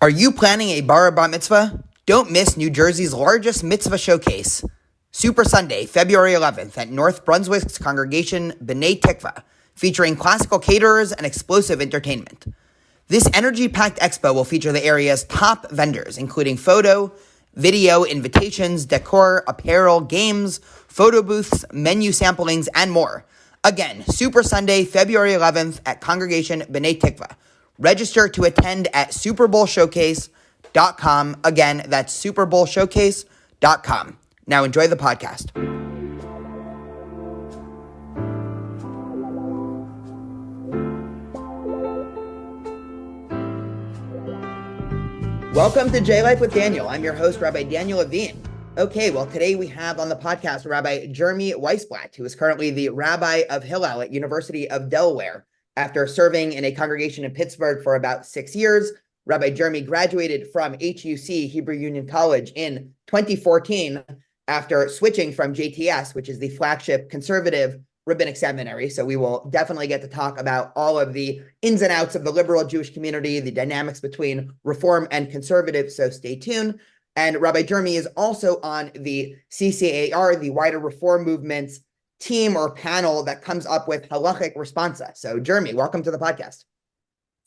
Are you planning a bar or bat mitzvah? Don't miss New Jersey's largest mitzvah showcase, Super Sunday, February 11th at North Brunswick's Congregation B'nai Tikva, featuring classical caterers and explosive entertainment. This energy-packed expo will feature the area's top vendors, including photo, video, invitations, decor, apparel, games, photo booths, menu samplings, and more. Again, Super Sunday, February 11th at Congregation B'nai Tikva. Register to attend at superbowlshowcase.com. Again, that's superbowlshowcase.com. Now enjoy the podcast. Welcome to J Life with Daniel. I'm your host, Rabbi Daniel Levine. Okay, well, today we have on the podcast Rabbi Jeremy Weisblatt, who is currently the Rabbi of Hillel at University of Delaware. After serving in a congregation in Pittsburgh for about 6 years, Rabbi Jeremy graduated from HUC, Hebrew Union College, in 2014 after switching from JTS, which is the flagship conservative rabbinic seminary. So we will definitely get to talk about all of the ins and outs of the liberal Jewish community, the dynamics between reform and conservative, so stay tuned. And Rabbi Jeremy is also on the CCAR, the wider reform movement's team or panel that comes up with halachic responsa. So Jeremy, welcome to the podcast.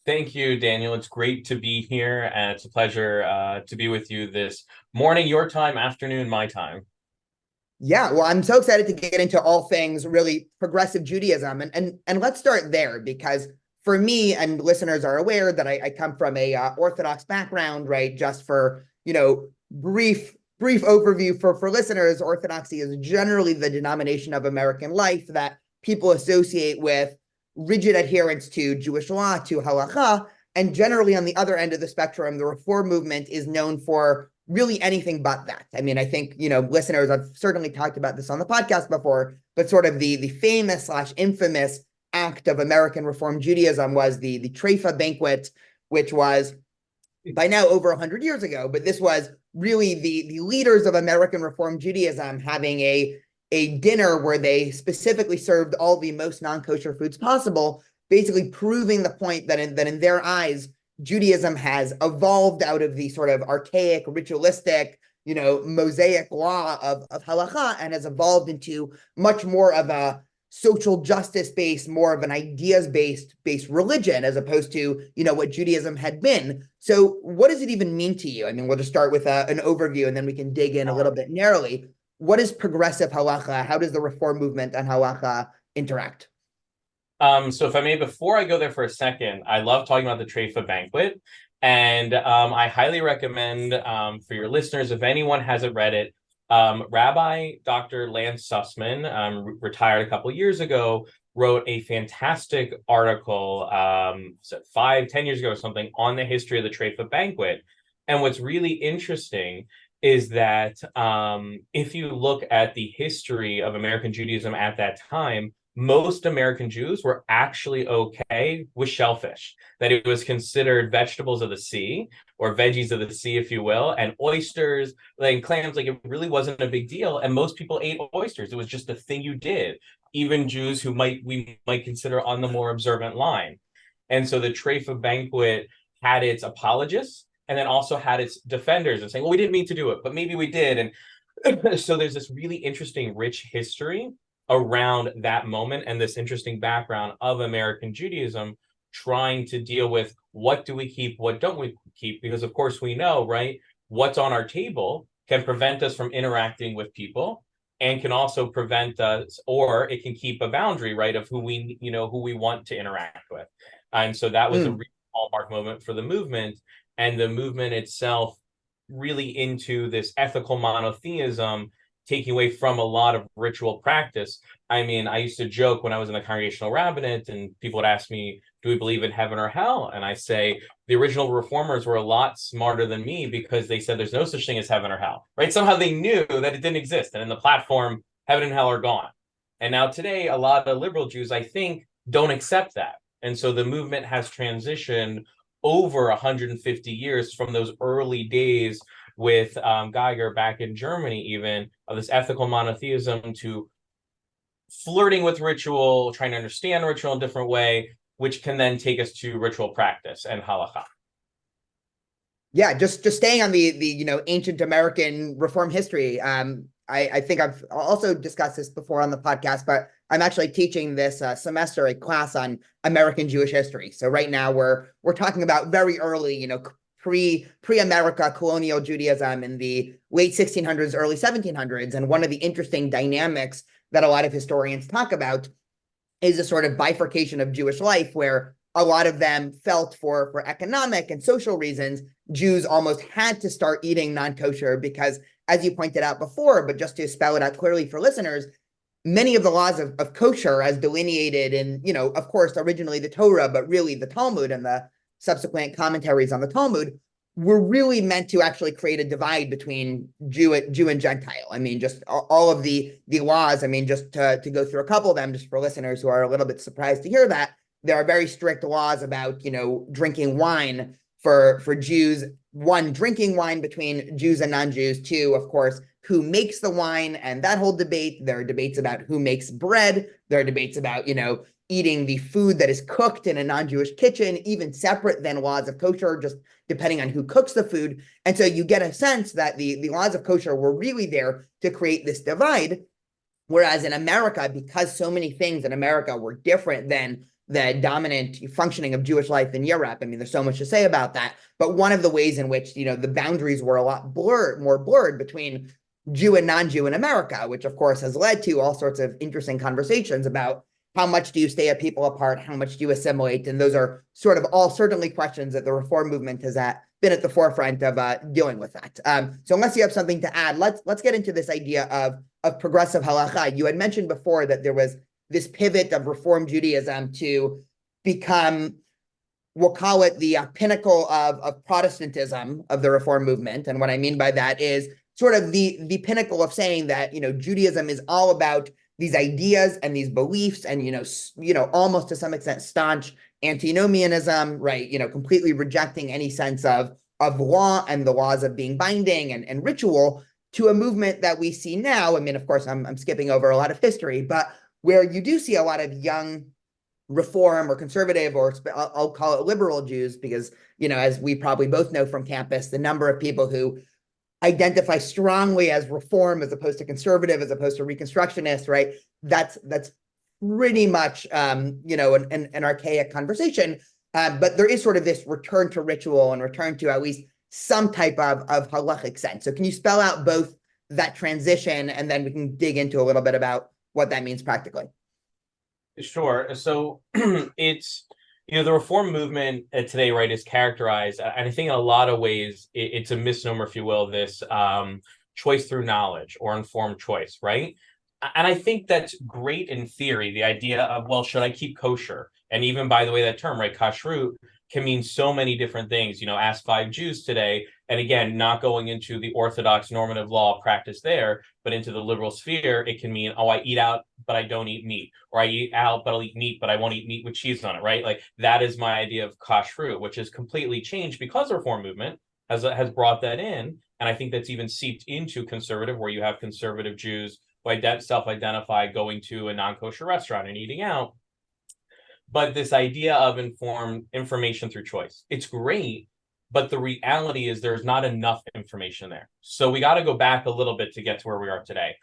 Thank you, Daniel. It's great to be here, and it's a pleasure to be with you this morning, your time, afternoon, my time. Yeah, well, I'm so excited to get into all things really progressive Judaism. And let's start there, because for me, and listeners are aware that I come from a Orthodox background, right? Just for, brief overview for listeners, Orthodoxy is generally the denomination of American life that people associate with rigid adherence to Jewish law, to halakha, and generally on the other end of the spectrum, the reform movement is known for really anything but that. I mean, I think, listeners, I've certainly talked about this on the podcast before, but sort of the famous / infamous act of American Reform Judaism was the Treifa banquet, which was by now over 100 years ago, but this was really the leaders of American Reform Judaism having a dinner where they specifically served all the most non-kosher foods possible, basically proving the point that in their eyes, Judaism has evolved out of the sort of archaic, ritualistic, mosaic law of halakha and has evolved into much more of a social justice-based, more of an ideas-based religion, as opposed to, what Judaism had been. So what does it even mean to you? I mean, we'll just start with an overview, and then we can dig in a little bit narrowly. What is progressive halakha? How does the reform movement and halakha interact? So if I may, before I go there for a second, I love talking about the Treifa banquet, and I highly recommend for your listeners, if anyone hasn't read it, Rabbi Dr. Lance Sussman, retired a couple years ago, wrote a fantastic article 5-10 years ago or something on the history of the Treifa banquet. And what's really interesting is that if you look at the history of American Judaism at that time, most American Jews were actually okay with shellfish, that it was considered vegetables of the sea, or veggies of the sea, if you will, and oysters and clams, like it really wasn't a big deal. And most people ate oysters. It was just a thing you did, even Jews who we might consider on the more observant line. And so the Treifa banquet had its apologists and then also had its defenders and saying, well, we didn't mean to do it, but maybe we did. And so there's this really interesting, rich history around that moment and this interesting background of American Judaism trying to deal with what do we keep, what don't we keep? Because of course we know, right, what's on our table can prevent us from interacting with people and can also prevent us, or it can keep a boundary, right, of who we want to interact with. And so that was a real hallmark moment for the movement, and the movement itself really into this ethical monotheism, taking away from a lot of ritual practice. I mean, I used to joke when I was in the congregational rabbinate and people would ask me, do we believe in heaven or hell? And I say, the original reformers were a lot smarter than me because they said there's no such thing as heaven or hell, right? Somehow they knew that it didn't exist. And in the platform, heaven and hell are gone. And now today, a lot of liberal Jews, I think, don't accept that. And so the movement has transitioned over 150 years from those early days with Geiger back in Germany, even, of this ethical monotheism to flirting with ritual, trying to understand ritual in a different way, which can then take us to ritual practice and halakha. Yeah, just staying on the ancient American reform history. I think I've also discussed this before on the podcast, but I'm actually teaching this semester a class on American Jewish history. So right now we're talking about very early, pre-America colonial Judaism in the late 1600s, early 1700s, and one of the interesting dynamics that a lot of historians talk about is a sort of bifurcation of Jewish life where a lot of them felt for economic and social reasons, Jews almost had to start eating non-kosher because, as you pointed out before, but just to spell it out clearly for listeners, many of the laws of kosher as delineated in, of course, originally the Torah, but really the Talmud and the subsequent commentaries on the Talmud were really meant to actually create a divide between Jew and Gentile. I mean, just all of the laws. I mean, just to go through a couple of them, just for listeners who are a little bit surprised to hear that, there are very strict laws about drinking wine for Jews. One, drinking wine between Jews and non-Jews. Two, of course, who makes the wine and that whole debate. There are debates about who makes bread. There are debates about eating the food that is cooked in a non-Jewish kitchen, even separate than laws of kosher, just depending on who cooks the food. And so you get a sense that the laws of kosher were really there to create this divide. Whereas in America, because so many things in America were different than the dominant functioning of Jewish life in Europe. I mean, there's so much to say about that. But one of the ways in which, the boundaries were a lot more blurred between Jew and non-Jew in America, which of course has led to all sorts of interesting conversations about how much do you stay a people apart? How much do you assimilate? And those are sort of all certainly questions that the reform movement has been at the forefront of dealing with that. So unless you have something to add, let's get into this idea of progressive halacha. You had mentioned before that there was this pivot of Reform Judaism to become, we'll call it the pinnacle of Protestantism of the Reform movement. And what I mean by that is sort of the pinnacle of saying that Judaism is all about these ideas and these beliefs, and almost to some extent staunch antinomianism, right? Completely rejecting any sense of law and the laws of being binding and ritual, to a movement that we see now. I mean, of course, I'm skipping over a lot of history, but where you do see a lot of young reform or conservative, or I'll call it liberal Jews, because, as we probably both know from campus, the number of people who identify strongly as reform as opposed to conservative, as opposed to reconstructionist, right? That's pretty much, an archaic conversation. But there is sort of this return to ritual and return to at least some type of halachic sense. So can you spell out both that transition, and then we can dig into a little bit about what that means practically? Sure. So it's, the reform movement today, right, is characterized, and I think in a lot of ways, it's a misnomer, if you will, this choice through knowledge or informed choice, right? And I think that's great in theory, the idea of, well, should I keep kosher? And even, by the way, that term, right, kashrut, can mean so many different things. Ask 5 Jews today, and again, not going into the Orthodox normative law practice there, but into the liberal sphere, it can mean, oh, I eat out, but I don't eat meat, or I eat out, but I'll eat meat, but I won't eat meat with cheese on it, right? Like, that is my idea of kashrut, which has completely changed because the Reform movement has brought that in, and I think that's even seeped into conservative, where you have conservative Jews who self-identify going to a non-kosher restaurant and eating out. But this idea of informed information through choice, it's great, but the reality is there's not enough information there. So we got to go back a little bit to get to where we are today.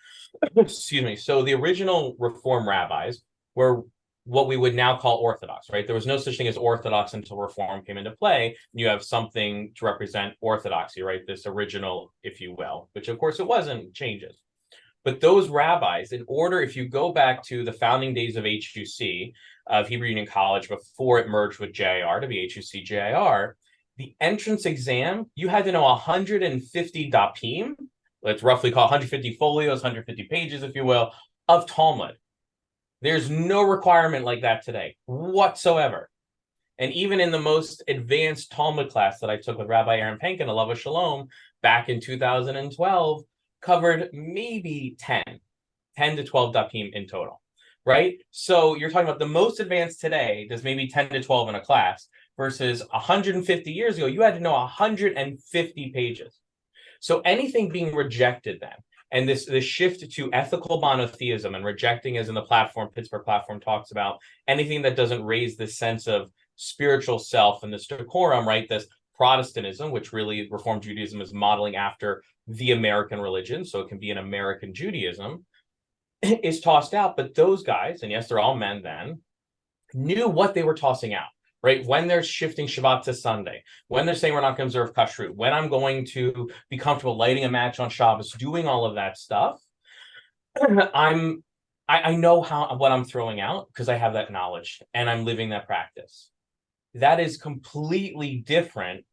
Excuse me. So the original Reform rabbis were what we would now call Orthodox, right? There was no such thing as Orthodox until Reform came into play. You have something to represent Orthodoxy, right? This original, if you will, which of course it wasn't, changes. But those rabbis, in order, if you go back to the founding days of HUC, of Hebrew Union College, before it merged with JIR to be HUC JIR, the entrance exam, you had to know 150 dapim, let's roughly call 150 folios, 150 pages, if you will, of Talmud. There's no requirement like that today whatsoever. And even in the most advanced Talmud class that I took with Rabbi Aaron Penkin, Alav Shalom, back in 2012, covered maybe 10 to 12 dapim in total, right? So you're talking about the most advanced today, there's maybe 10 to 12 in a class, versus 150 years ago, you had to know 150 pages. So anything being rejected then, and this shift to ethical monotheism and rejecting, as in the Pittsburgh platform talks about, anything that doesn't raise this sense of spiritual self and this decorum, right? This Protestantism, which really Reform Judaism is modeling after the American religion, so it can be an American Judaism, is tossed out. But those guys, and yes, they're all men then, knew what they were tossing out, right? When they're shifting Shabbat to Sunday, when they're saying we're not going to observe Kashrut, when I'm going to be comfortable lighting a match on Shabbos, doing all of that stuff, I know what I'm throwing out because I have that knowledge and I'm living that practice. That is completely different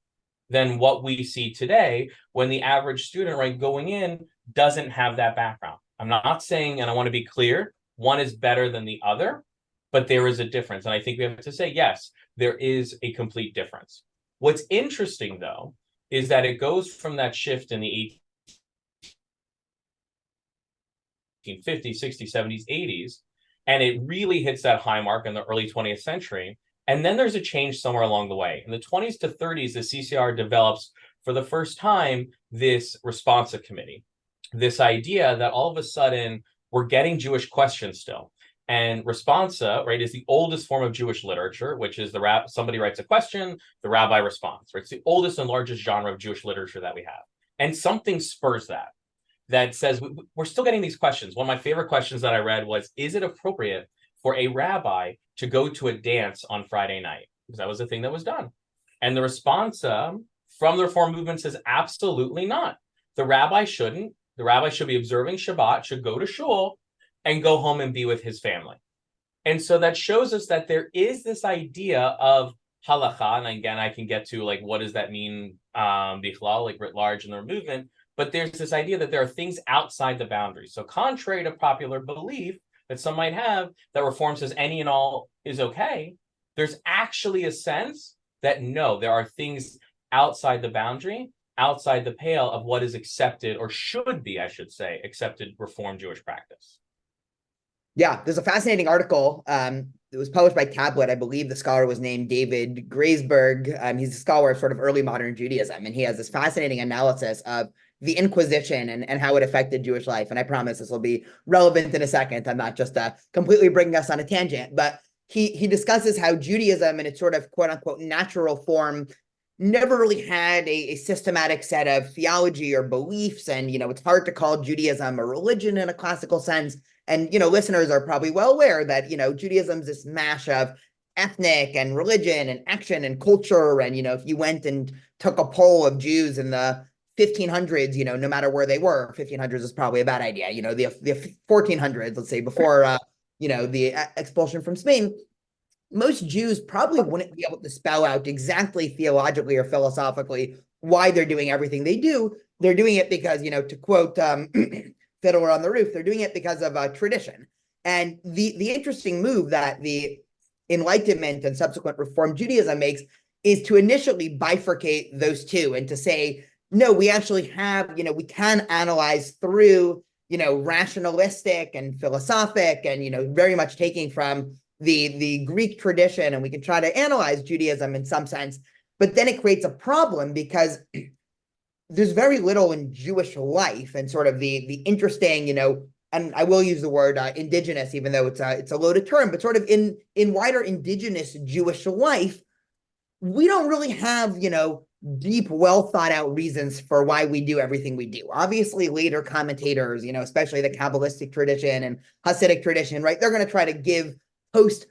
than what we see today when the average student, right, going in doesn't have that background. I'm not saying, and I want to be clear, one is better than the other, but there is a difference. And I think we have to say, yes, there is a complete difference. What's interesting, though, is that it goes from that shift in the 1850s, 60s, 70s, 80s, and it really hits that high mark in the early 20th century. And then there's a change somewhere along the way. In the 20s to 30s, the CCR develops for the first time this responsa committee, this idea that all of a sudden we're getting Jewish questions still. And responsa, right, is the oldest form of Jewish literature, which is somebody writes a question, the rabbi responds. Right? It's the oldest and largest genre of Jewish literature that we have. And something spurs that says we're still getting these questions. One of my favorite questions that I read was, is it appropriate for a rabbi to go to a dance on Friday night? Because that was the thing that was done. And the responsa from the Reform movement says, absolutely not. The rabbi shouldn't. The rabbi should be observing Shabbat, should go to shul, and go home and be with his family. And so that shows us that there is this idea of halacha, and again, I can get to like, what does that mean, bichlal, like writ large in their movement, but there's this idea that there are things outside the boundaries. So contrary to popular belief that some might have, that Reform says any and all is okay, there's actually a sense that no, there are things outside the boundary, outside the pale of what is accepted, or should be, I should say, accepted Reform Jewish practice. Yeah, there's a fascinating article. It was published by Tablet. I believe the scholar was named David Graysberg. He's a scholar of sort of early modern Judaism, and he has this fascinating analysis of the Inquisition and how it affected Jewish life. And I promise this will be relevant in a second. I'm not just completely bringing us on a tangent, but he discusses how Judaism in its sort of quote unquote natural form never really had a systematic set of theology or beliefs. And, it's hard to call Judaism a religion in a classical sense. And, listeners are probably well aware that, Judaism is this mash of ethnic and religion and action and culture. And, if you went and took a poll of Jews in the 1500s, no matter where they were, 1500s is probably a bad idea. The 1400s, let's say before, the expulsion from Spain, most Jews probably wouldn't be able to spell out exactly theologically or philosophically why they're doing everything they do. They're doing it because, to quote Fiddler on the Roof, they're doing it because of tradition. And the interesting move that the Enlightenment and subsequent Reform Judaism makes is to initially bifurcate those two and to say, no, we actually have, we can analyze through, rationalistic and philosophic and, very much taking from the Greek tradition, and we can try to analyze Judaism in some sense, but then it creates a problem because there's very little in Jewish life and sort of the interesting, and I will use the word indigenous, even though it's a loaded term, but sort of in wider indigenous Jewish life, we don't really have, deep, well thought out reasons for why we do everything we do. Obviously, later commentators, especially the Kabbalistic tradition and Hasidic tradition, right? They're going to try to give post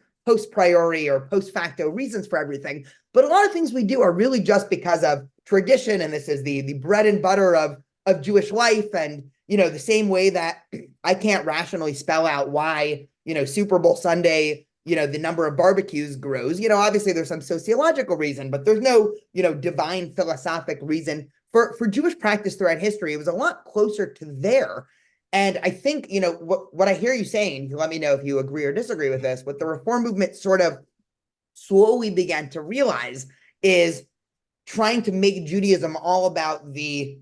priori or post facto reasons for everything. But a lot of things we do are really just because of tradition. And this is the bread and butter of Jewish life. And, the same way that I can't rationally spell out why, Super Bowl Sunday, the number of barbecues grows. Obviously there's some sociological reason, but there's no, divine philosophic reason for Jewish practice throughout history. It was a lot closer to there. And I think, what I hear you saying, let me know if you agree or disagree with this, what the Reform movement sort of slowly began to realize is trying to make Judaism all about the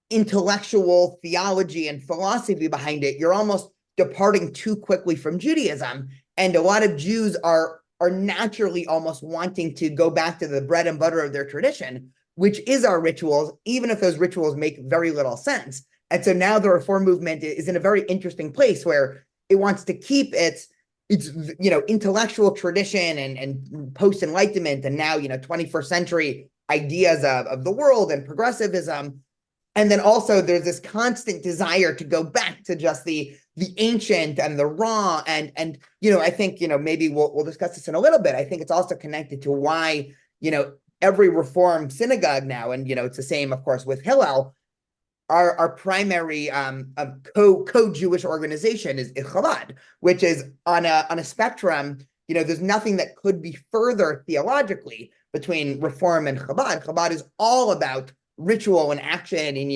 intellectual theology and philosophy behind it. You're almost departing too quickly from Judaism. And a lot of Jews are naturally almost wanting to go back to the bread and butter of their tradition, which is our rituals, even if those rituals make very little sense. And so now the Reform movement is in a very interesting place where it wants to keep its intellectual tradition and post-Enlightenment and now, 21st century ideas of the world and progressivism. And then also there's this constant desire to go back to just the ancient and the raw. And I think, maybe we'll discuss this in a little bit. I think it's also connected to why, every Reform synagogue now, and it's the same, of course, with Hillel, our primary co-Jewish organization is Chabad, which is on a spectrum. There's nothing that could be further theologically between Reform and Chabad. Chabad is all about ritual and action, and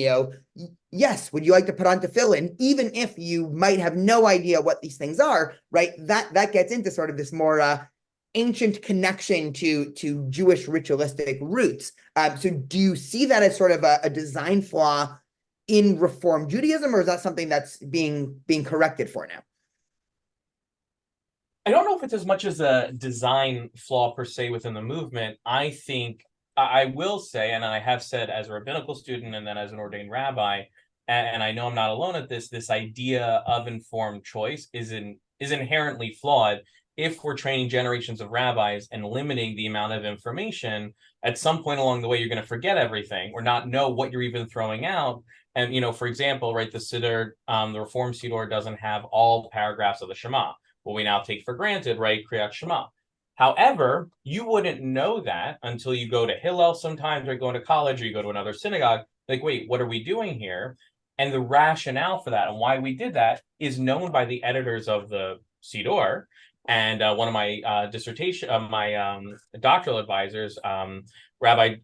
yes, would you like to put on tefillin, even if you might have no idea what these things are, right? That gets into sort of this more ancient connection to Jewish ritualistic roots. So do you see that as sort of a design flaw in Reform Judaism, or is that something that's being corrected for now? I don't know if it's as much as a design flaw per se within the movement. I think I will say, and I have said as a rabbinical student and then as an ordained rabbi, and I know I'm not alone at this idea of informed choice is inherently flawed. If we're training generations of rabbis and limiting the amount of information, at some point along the way, you're going to forget everything or not know what you're even throwing out. And, for example, right, the Siddur, the Reform Siddur doesn't have all paragraphs of the Shema. Well, we now take for granted, right, Kriyat Shema. However, you wouldn't know that until you go to Hillel sometimes, or you go to college, or you go to another synagogue. Like, wait, what are we doing here? And the rationale for that and why we did that is known by the editors of the Siddur. And one of my my doctoral advisors, Rabbi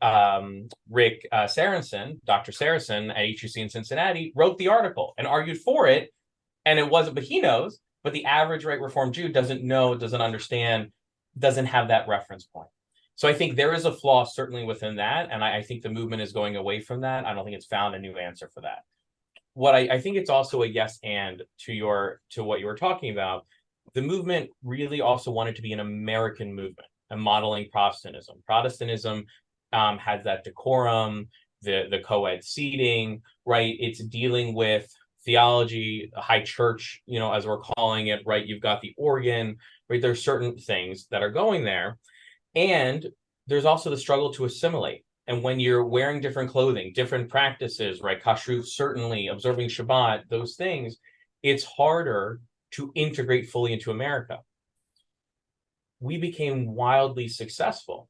Rick Sarensen, Dr. Saracen at HUC in Cincinnati, wrote the article and argued for it. And it wasn't, but he knows, but the average right Reform Jew doesn't know, doesn't understand, doesn't have that reference point. So I think there is a flaw certainly within that. And I think the movement is going away from that. I don't think it's found a new answer for that. What I think it's also a yes and to what you were talking about. The movement really also wanted to be an American movement, a modeling Protestantism. Protestantism has that decorum, the co-ed seating, right? It's dealing with theology, high church, as we're calling it, right? You've got the organ, right? There's certain things that are going there. And there's also the struggle to assimilate. And when you're wearing different clothing, different practices, right? Kashrut, certainly, observing Shabbat, those things, it's harder to integrate fully into America. We became wildly successful.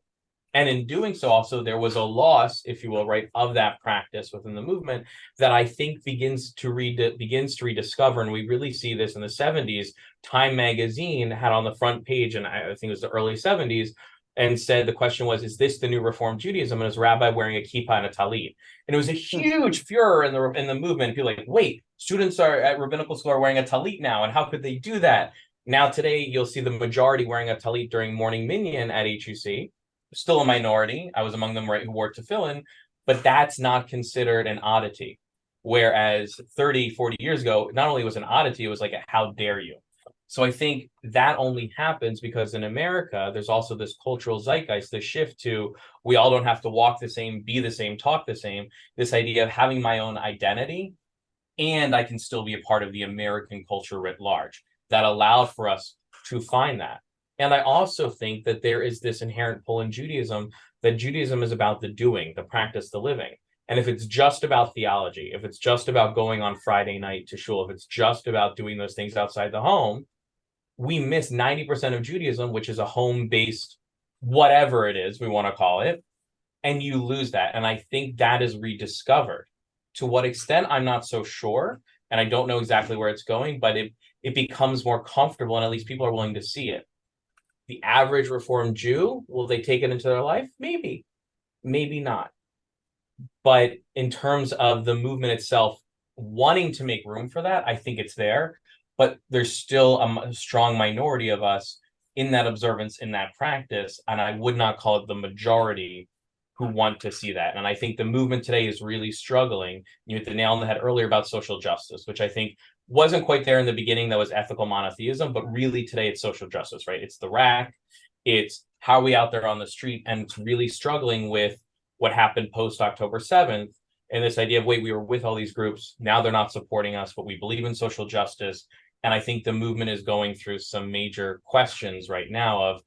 And in doing so, also, there was a loss, if you will, right, of that practice within the movement that I think begins to rediscover. And we really see this in the 70s. Time magazine had on the front page, and I think it was the early 70s, and said the question was, is this the new Reform Judaism? And it was a rabbi wearing a kippah and a talit. And it was a huge furor in the movement. People like, wait, students are at rabbinical school are wearing a talit now, and how could they do that? Now today, you'll see the majority wearing a talit during morning minyan at HUC. Still a minority. I was among them, right, who wore tefillin, but that's not considered an oddity. Whereas 30, 40 years ago, not only was an oddity, it was like, how dare you? So I think that only happens because in America, there's also this cultural zeitgeist, this shift to we all don't have to walk the same, be the same, talk the same, this idea of having my own identity, and I can still be a part of the American culture writ large. That allowed for us to find that. And I also think that there is this inherent pull in Judaism, that Judaism is about the doing, the practice, the living. And if it's just about theology, if it's just about going on Friday night to shul, if it's just about doing those things outside the home, we miss 90% of Judaism, which is a home-based, whatever it is we want to call it, and you lose that. And I think that is rediscovered. To what extent, I'm not so sure, and I don't know exactly where it's going, but it becomes more comfortable, and at least people are willing to see it. The average Reformed Jew, will they take it into their life? Maybe, maybe not. But in terms of the movement itself wanting to make room for that, I think it's there. But there's still a strong minority of us in that observance, in that practice, and I would not call it the majority who want to see that. And I think the movement today is really struggling. You hit the nail on the head earlier about social justice, which I think wasn't quite there in the beginning. That was ethical monotheism, but really today it's social justice, right? It's the rack, it's how are we out there on the street, and it's really struggling with what happened post October 7th. And this idea of, wait, we were with all these groups, now they're not supporting us, but we believe in social justice. And I think the movement is going through some major questions right now of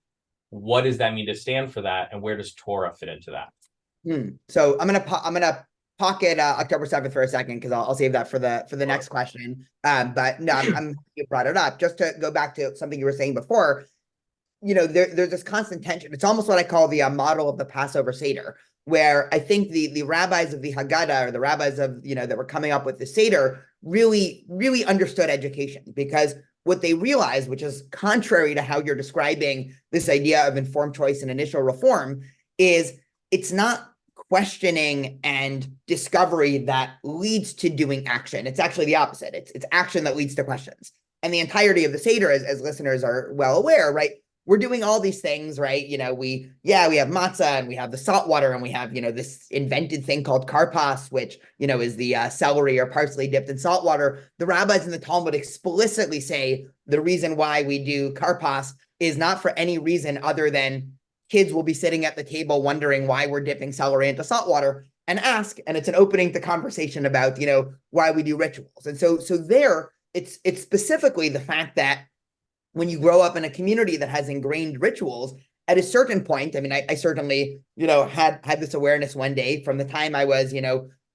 what does that mean to stand for that, and where does Torah fit into that? So I'm gonna pocket October 7th for a second because I'll save that for the next question. But no, I'm happy you brought it up. Just to go back to something you were saying before, there's this constant tension. It's almost what I call the model of the Passover Seder, where I think the rabbis of the Haggadah, or the rabbis of, that were coming up with the Seder, really understood education, because what they realized, which is contrary to how you're describing this idea of informed choice and initial reform, is it's not questioning and discovery that leads to doing action. It's actually the opposite. It's action that leads to questions. And the entirety of the Seder, as listeners are well aware, right? We're doing all these things, right? We have matzah, and we have the salt water, and we have, this invented thing called karpas, which, is the celery or parsley dipped in salt water. The rabbis in the Talmud explicitly say the reason why we do karpas is not for any reason other than kids will be sitting at the table wondering why we're dipping celery into salt water, and ask, and it's an opening to conversation about, why we do rituals. And so there, it's specifically the fact that when you grow up in a community that has ingrained rituals, at a certain point, I mean, I certainly, had this awareness one day from the time I was,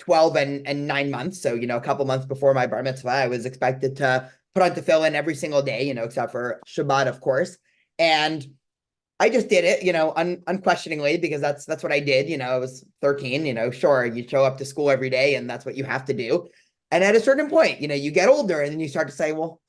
12 and 9 months. So, a couple months before my bar mitzvah, I was expected to put on tefillin every single day, except for Shabbat, of course. And I just did it, unquestioningly, because that's what I did. I was 13, sure, you show up to school every day and that's what you have to do. And at a certain point, you get older and then you start to say, well,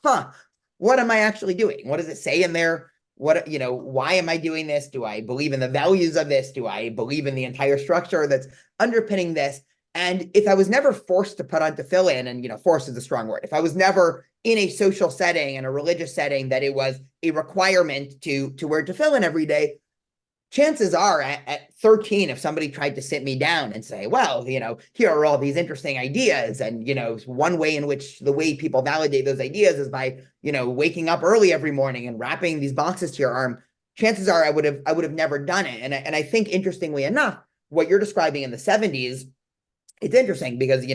what am I actually doing? What does it say in there? Why am I doing this? Do I believe in the values of this? Do I believe in the entire structure that's underpinning this? And if I was never forced to put on tefillin, and force is a strong word, if I was never in a social setting and a religious setting that it was a requirement to wear tefillin every day, chances are at 13, if somebody tried to sit me down and say, well, here are all these interesting ideas, and, one way in which the way people validate those ideas is by, waking up early every morning and wrapping these boxes to your arm, chances are I would have never done it. And I think, interestingly enough, what you're describing in the 70s, it's interesting because,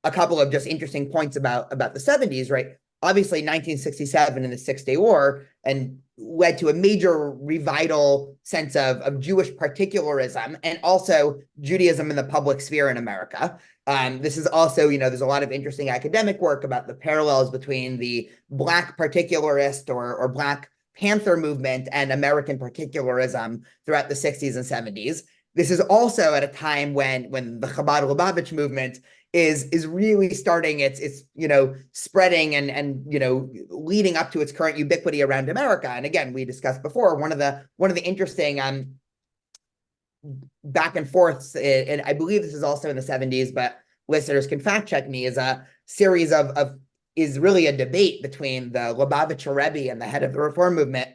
a couple of just interesting points about the 70s, right? Obviously, 1967 and the Six-Day War, and led to a major revival sense of Jewish particularism, and also Judaism in the public sphere in America. This is also, there's a lot of interesting academic work about the parallels between the Black particularist or Black Panther movement and American particularism throughout the 60s and 70s. This is also at a time when the Chabad Lubavitch movement is really starting its spreading and leading up to its current ubiquity around America. And again, we discussed before, one of the interesting back and forths, and I believe this is also in the 70s, but listeners can fact check me, is a series is really a debate between the Lubavitcher Rebbe and the head of the Reform movement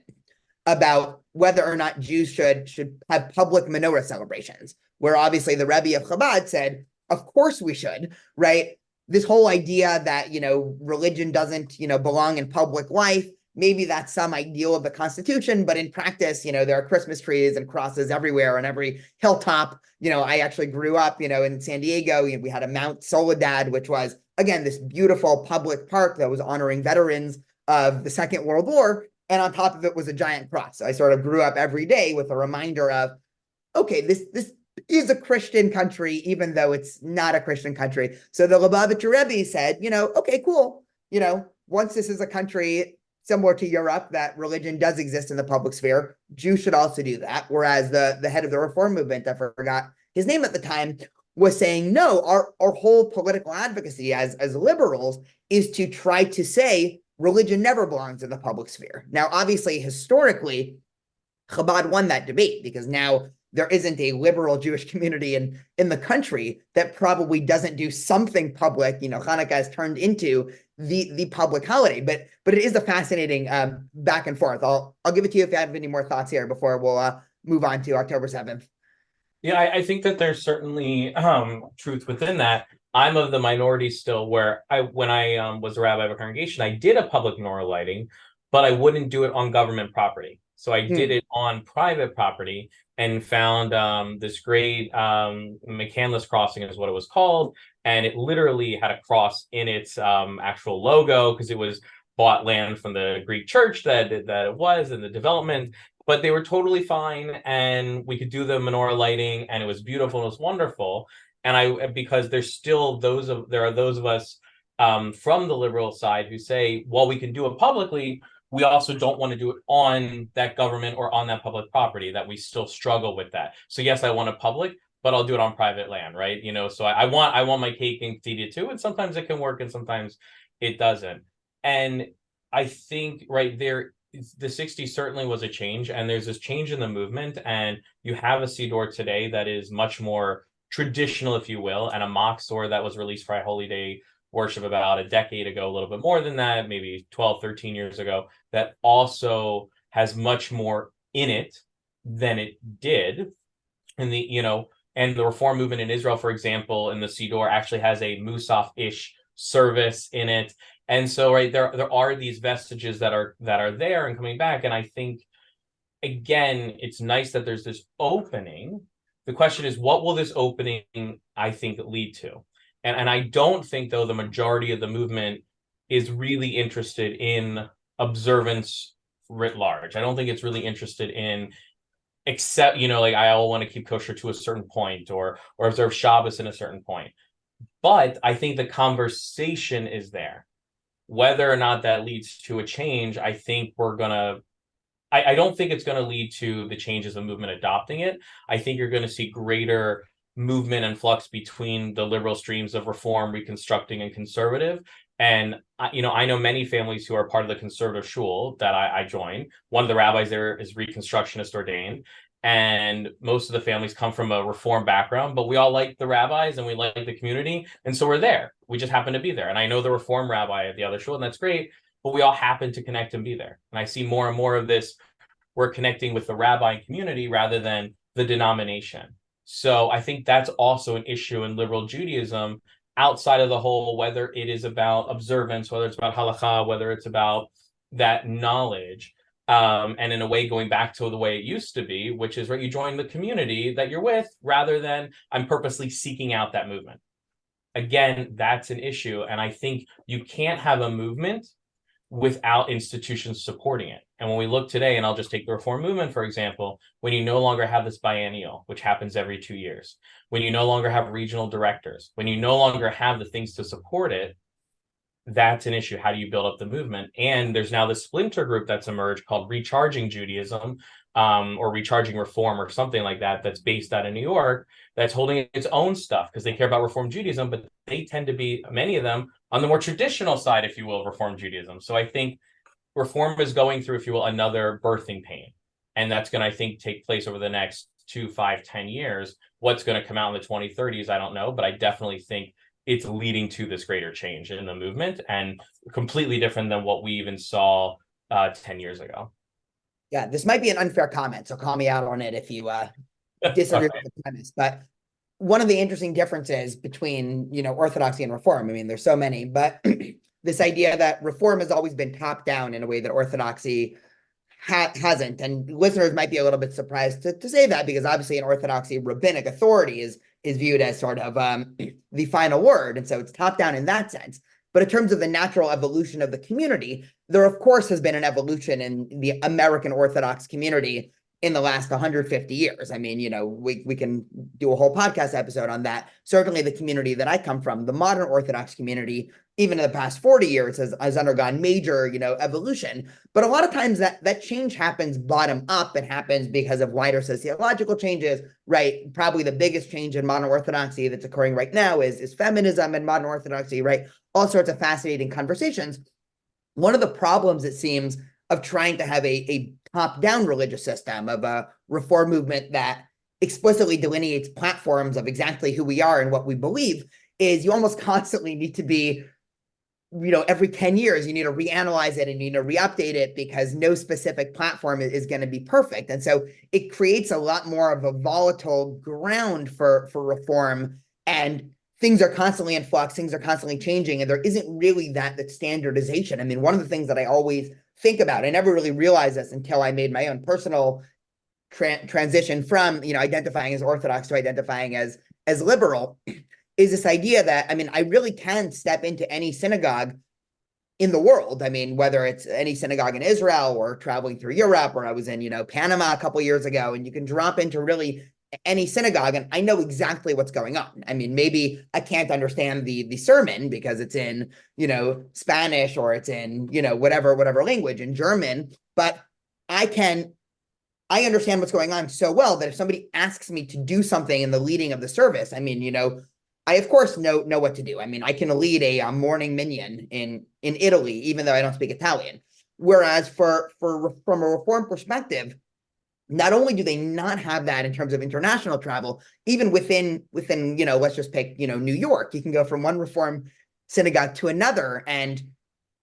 about whether or not Jews should have public menorah celebrations, where obviously the Rebbe of Chabad said, of course we should, right? This whole idea that, religion doesn't, belong in public life, maybe that's some ideal of the Constitution, but in practice, there are Christmas trees and crosses everywhere on every hilltop. I actually grew up, in San Diego. We had a Mount Soledad, which was, again, this beautiful public park that was honoring veterans of the Second World War. And on top of it was a giant cross. So I sort of grew up every day with a reminder of, okay, this is a Christian country, even though it's not a Christian country. So the Lubavitcher Rebbe said, okay, cool. Once this is a country similar to Europe, that religion does exist in the public sphere, Jews should also do that. Whereas the head of the Reform movement, I forgot his name at the time, was saying, no, our whole political advocacy as liberals is to try to say religion never belongs in the public sphere. Now, obviously, historically, Chabad won that debate because now there isn't a liberal Jewish community in the country that probably doesn't do something public. Hanukkah has turned into the public holiday, but it is a fascinating back and forth. I'll give it to you if you have any more thoughts here before we'll move on to October 7th. Yeah, I think that there's certainly truth within that. I'm of the minority still, where when I was a rabbi of a congregation, I did a public menorah lighting, but I wouldn't do it on government property. So I did it on private property and found this great McCandless crossing is what it was called. And it literally had a cross in its actual logo because it was bought land from the Greek church that it was in the development. but they were totally fine, and we could do the menorah lighting, and it was beautiful, and it was wonderful. And because there are those of us from the liberal side who say, well, we can do it publicly, we also don't want to do it on that government or on that public property, that we still struggle with that. So yes, I want it public, but I'll do it on private land, right? So I want my cake and eat it too, and sometimes it can work and sometimes it doesn't. And I think right there, the 60s certainly was a change, and there's this change in the movement, and you have a Siddur today that is much more traditional, if you will, and a mock sword that was released for High Holy Day worship about a decade ago, a little bit more than that, maybe 12, 13 years ago, that also has much more in it than it did. And the reform movement in Israel, for example, in the Siddur actually has a Musaf-ish service in it. And so, right, there are these vestiges that are there and coming back. And I think, again, it's nice that there's this opening. The question is, what will this opening, I think, lead to? And I don't think, though, the majority of the movement is really interested in observance writ large. I don't think it's really interested in, except, like, I all want to keep kosher to a certain point, or observe Shabbos in a certain point. But I think the conversation is there. Whether or not that leads to a change, I think I don't think it's going to lead to the changes of movement adopting it. I think you're going to see greater movement and flux between the liberal streams of reform, reconstructing, and conservative. And I know many families who are part of the conservative shul that I joined. One of the rabbis there is Reconstructionist ordained, and most of the families come from a reform background, but we all like the rabbis and we like the community, and so we're there. We just happen to be there. And I know the reform rabbi at the other shul, and that's great, but we all happen to connect and be there. And I see more and more of this. We're connecting with the rabbi community rather than the denomination. So I think that's also an issue in liberal Judaism, outside of the whole, whether it is about observance, whether it's about halakha, whether it's about that knowledge. And in a way, going back to the way it used to be, which is, right, you join the community that you're with rather than I'm purposely seeking out that movement. Again, that's an issue. And I think you can't have a movement without institutions supporting it. And when we look today, and I'll just take the reform movement, for example, when you no longer have this biennial, which happens every 2 years, when you no longer have regional directors, when you no longer have the things to support it, that's an issue. How do you build up the movement? And there's now this splinter group that's emerged called Recharging Judaism, or Recharging Reform, or something like that, that's based out of New York, that's holding its own stuff because they care about Reform Judaism, but they tend to be, many of them, on the more traditional side, if you will, of Reform Judaism. So I think Reform is going through, if you will, another birthing pain. And that's going to, I think, take place over the next 2, 5, 10 years. What's going to come out in the 2030s, I don't know, but I definitely think it's leading to this greater change in the movement, and completely different than what we even saw 10 years ago. Yeah, this might be an unfair comment, so call me out on it if you disagree with the premise. But one of the interesting differences between, Orthodoxy and Reform, I mean, there's so many, but this idea that Reform has always been top down in a way that Orthodoxy hasn't. And listeners might be a little bit surprised to say that, because obviously in Orthodoxy, rabbinic authority is viewed as sort of the final word. And so it's top down in that sense. But in terms of the natural evolution of the community, there, of course, has been an evolution in the American Orthodox community in the last 150 years. I mean, we can do a whole podcast episode on that. Certainly the community that I come from, the modern Orthodox community, even in the past 40 years has undergone major, evolution. But a lot of times that change happens bottom up. It happens because of wider sociological changes, right? Probably the biggest change in modern Orthodoxy that's occurring right now is feminism in modern Orthodoxy, right? All sorts of fascinating conversations. One of the problems, it seems, of trying to have a top-down religious system, of a reform movement that explicitly delineates platforms of exactly who we are and what we believe, is you almost constantly need to be, every 10 years, you need to reanalyze it and you need to re-update it, because no specific platform is going to be perfect. And so it creates a lot more of a volatile ground for reform, and things are constantly in flux, things are constantly changing, and there isn't really that standardization. I mean, one of the things that I always think about, I never really realized this until I made my own personal transition from, identifying as Orthodox to identifying as liberal, is this idea that, I mean, I really can step into any synagogue in the world. I mean, whether it's any synagogue in Israel or traveling through Europe, or I was in, Panama a couple of years ago, and you can drop into really any synagogue and I know exactly what's going on. I mean, maybe I can't understand the sermon because it's in, Spanish, or it's in, whatever language, in German, but I understand what's going on so well that if somebody asks me to do something in the leading of the service, I mean, I of course know what to do. I mean, I can lead a morning minyan in Italy, even though I don't speak Italian. Whereas from a Reform perspective, not only do they not have that in terms of international travel, even within let's just pick New York, you can go from one Reform synagogue to another, and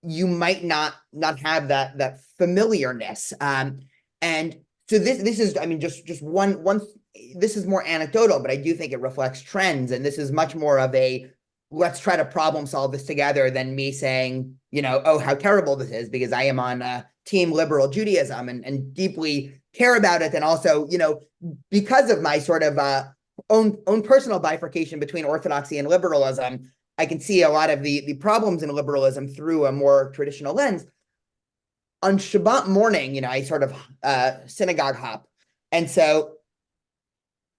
you might not have that familiarness. And so this is, I mean, just one this is more anecdotal, but I do think it reflects trends, and this is much more of a let's try to problem solve this together than me saying, oh, how terrible this is, because I am on team liberal Judaism and deeply care about it. And also, because of my sort of own personal bifurcation between orthodoxy and liberalism, I can see a lot of the problems in liberalism through a more traditional lens. On Shabbat morning, I sort of synagogue hop. And so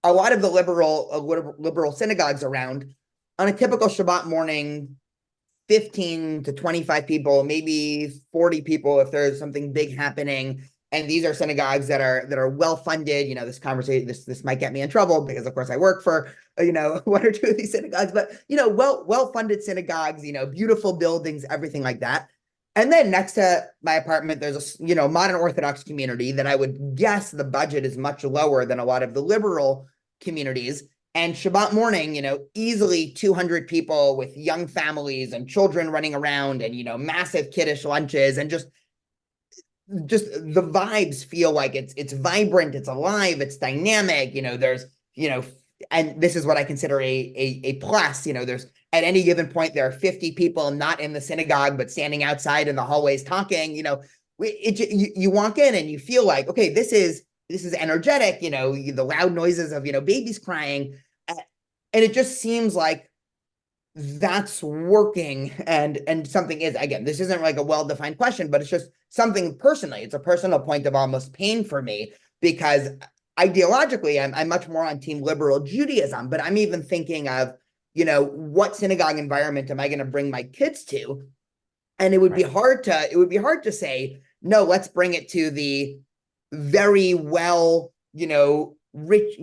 a lot of the liberal synagogues around, on a typical Shabbat morning, 15 to 25 people, maybe 40 people if there's something big happening. And these are synagogues that are well funded. This conversation, this might get me in trouble because of course I work for one or two of these synagogues, but well funded synagogues, beautiful buildings, everything like that. And then next to my apartment, there's a modern Orthodox community that I would guess the budget is much lower than a lot of the liberal communities. And Shabbat morning, easily 200 people with young families and children running around, and massive kiddush lunches, and just the vibes feel like it's vibrant, it's alive, it's dynamic. There's and this is what I consider a plus. There's at any given point there are 50 people not in the synagogue but standing outside in the hallways talking. You walk in and you feel like, okay, this is energetic. The loud noises of babies crying, and it just seems like that's working. And something is, again, this isn't like a well-defined question, but it's just something personally. It's a personal point of almost pain for me, because ideologically I'm much more on team liberal Judaism, but I'm even thinking of what synagogue environment am I going to bring my kids to? And it would be hard to say, no, let's bring it to the very well, rich,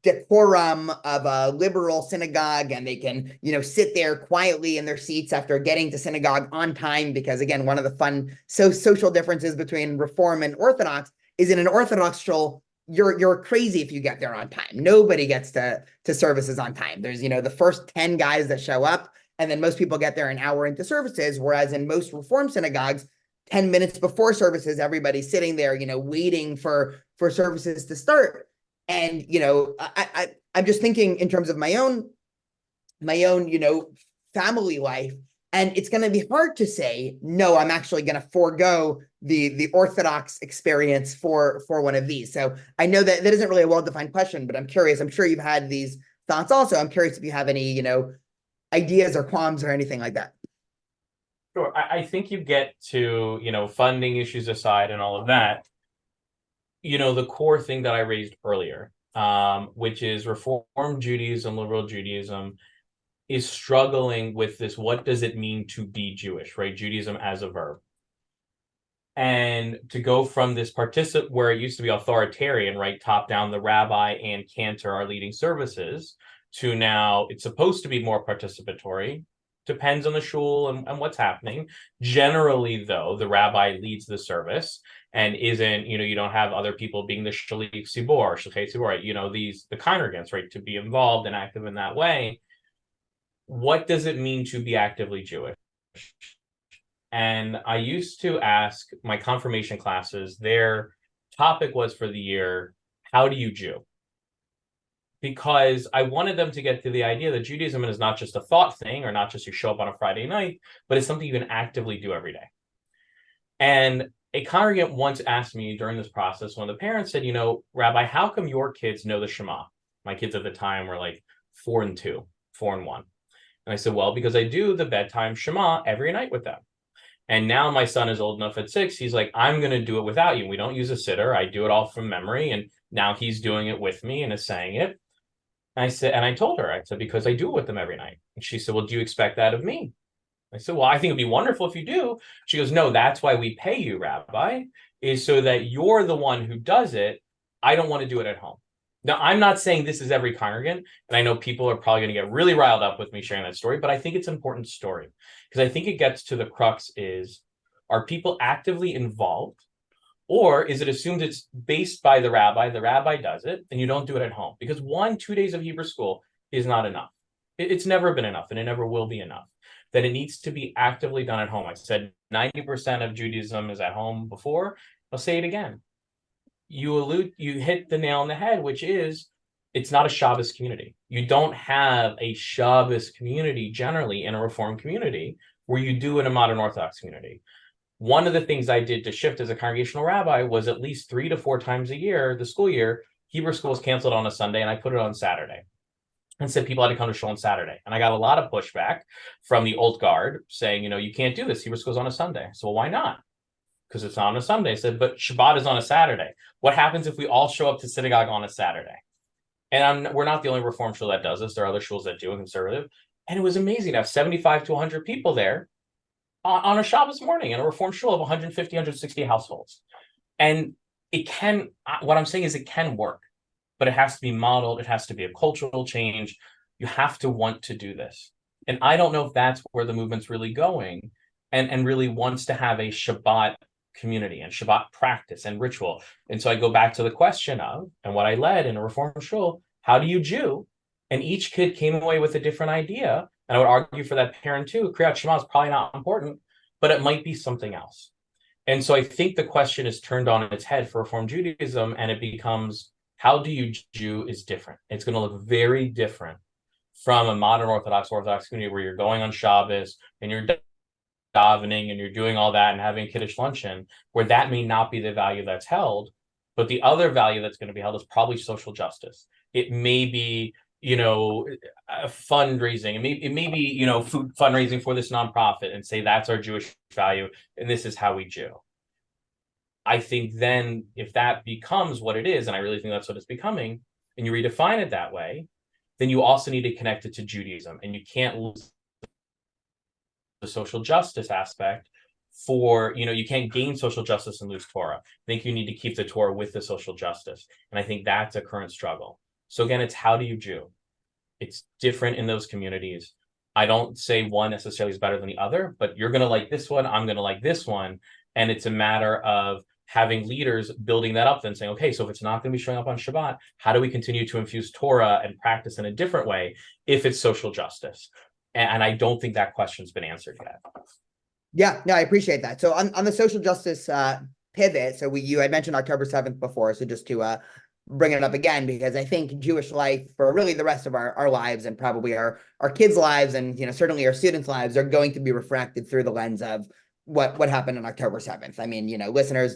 decorum of a liberal synagogue, and they can, sit there quietly in their seats after getting to synagogue on time. Because again, one of the fun social differences between Reform and Orthodox is in an Orthodox shul, you're crazy if you get there on time. Nobody gets to services on time. There's, the first 10 guys that show up, and then most people get there an hour into services. Whereas in most Reform synagogues, 10 minutes before services, everybody's sitting there, waiting for services to start. And, I'm just thinking in terms of my own, family life. And it's going to be hard to say, no, I'm actually going to forego the Orthodox experience for one of these. So I know that isn't really a well-defined question, but I'm curious. I'm sure you've had these thoughts also. I'm curious if you have any, ideas or qualms or anything like that. Sure. I think you get to, funding issues aside and all of that, the core thing that I raised earlier, which is Reform Judaism, liberal Judaism, is struggling with this. What does it mean to be Jewish, right? Judaism as a verb. And to go from this where it used to be authoritarian, right? Top down, the rabbi and cantor are leading services, to now it's supposed to be more participatory. Depends on the shul and what's happening. Generally, though, the rabbi leads the service and isn't, you don't have other people being the shlich tzibor, shlichei tzibor, right? The congregants, right? To be involved and active in that way. What does it mean to be actively Jewish? And I used to ask my confirmation classes, their topic was for the year, how do you Jew? Because I wanted them to get to the idea that Judaism is not just a thought thing, or not just you show up on a Friday night, but it's something you can actively do every day. And a congregant once asked me during this process, one of the parents said, Rabbi, how come your kids know the Shema? My kids at the time were like 4 and 2, 4 and 1. And I said, well, because I do the bedtime Shema every night with them. And now my son is old enough at 6. He's like, I'm going to do it without you. We don't use a sitter. I do it all from memory. And now he's doing it with me and is saying it. And I told her, I said, because I do it with them every night. And she said, well, do you expect that of me? I said, well, I think it'd be wonderful if you do. She goes, no, that's why we pay you, Rabbi, is so that you're the one who does it. I don't want to do it at home. Now, I'm not saying this is every congregant, and I know people are probably going to get really riled up with me sharing that story, but I think it's an important story because I think it gets to the crux is, are people actively involved? Or is it assumed it's based by the rabbi does it, and you don't do it at home? Because 2 days of Hebrew school is not enough. It's never been enough, and it never will be enough. That it needs to be actively done at home. I said 90% of Judaism is at home before. I'll say it again. You hit the nail on the head, which is it's not a Shabbos community. You don't have a Shabbos community generally in a Reform community where you do in a modern Orthodox community. One of the things I did to shift as a congregational rabbi was at least 3 to 4 times a year, the school year, Hebrew school is canceled on a Sunday, and I put it on Saturday and said people had to come to shul on Saturday. And I got a lot of pushback from the old guard saying, you can't do this. Hebrew school's on a Sunday. So why not? Because it's not on a Sunday. I said, but Shabbat is on a Saturday. What happens if we all show up to synagogue on a Saturday? And we're not the only Reform shul that does this. There are other shuls that do, and conservative. And it was amazing to have 75 to 100 people there on a Shabbos morning in a Reform shul of 150, 160 households. And what I'm saying is it can work, but it has to be modeled. It has to be a cultural change. You have to want to do this. And I don't know if that's where the movement's really going and really wants to have a Shabbat community and Shabbat practice and ritual. And so I go back to the question of, and what I led in a Reform shul, how do you Jew? And each kid came away with a different idea. And I would argue for that parent too. Kriyat Shema is probably not important, but it might be something else. And so I think the question is turned on its head for Reform Judaism, and it becomes, how do you Jew is different. It's going to look very different from a modern Orthodox community where you're going on Shabbos and you're davening and you're doing all that and having Kiddush luncheon, where that may not be the value that's held, but the other value that's going to be held is probably social justice. It may be, fundraising. It may be, food fundraising for this nonprofit and say that's our Jewish value and this is how we Jew. I think then if that becomes what it is, and I really think that's what it's becoming, and you redefine it that way, then you also need to connect it to Judaism, and you can't lose the social justice aspect you can't gain social justice and lose Torah. I think you need to keep the Torah with the social justice. And I think that's a current struggle. So again, it's how do you Jew? It's different in those communities. I don't say one necessarily is better than the other, but you're going to like this one, I'm going to like this one. And it's a matter of having leaders building that up, then saying, okay, so if it's not going to be showing up on Shabbat, how do we continue to infuse Torah and practice in a different way if it's social justice? And I don't think that question's been answered yet. Yeah, no, I appreciate that. So on the social justice pivot, so you had mentioned October 7th before, so just to bring it up again, because I think Jewish life for really the rest of our lives and probably our kids' lives and certainly our students' lives are going to be refracted through the lens of what happened on October 7th. I mean, listeners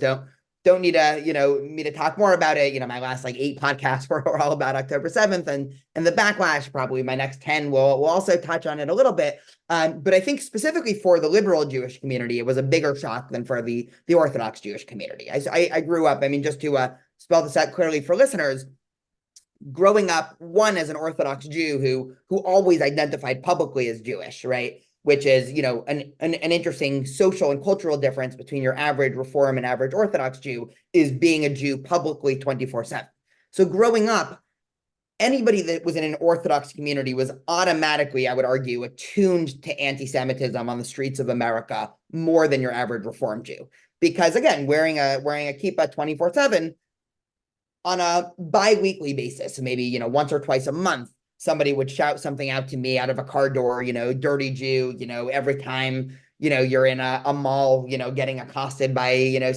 don't need to, me to talk more about it. My last 8 podcasts were all about October 7th and the backlash. Probably my next 10 will also touch on it a little bit. But I think specifically for the liberal Jewish community, it was a bigger shock than for the Orthodox Jewish community. I grew up, just to spell this out clearly for listeners, growing up, one, as an Orthodox Jew who always identified publicly as Jewish, right? Which is, an interesting social and cultural difference between your average Reform and average Orthodox Jew is being a Jew publicly 24/7. So growing up, anybody that was in an Orthodox community was automatically, I would argue, attuned to anti-Semitism on the streets of America more than your average Reform Jew. Because again, wearing a kippah 24/7 on a bi-weekly basis, maybe, once or twice a month, somebody would shout something out to me out of a car door, dirty Jew, every time, you're in a mall, getting accosted by,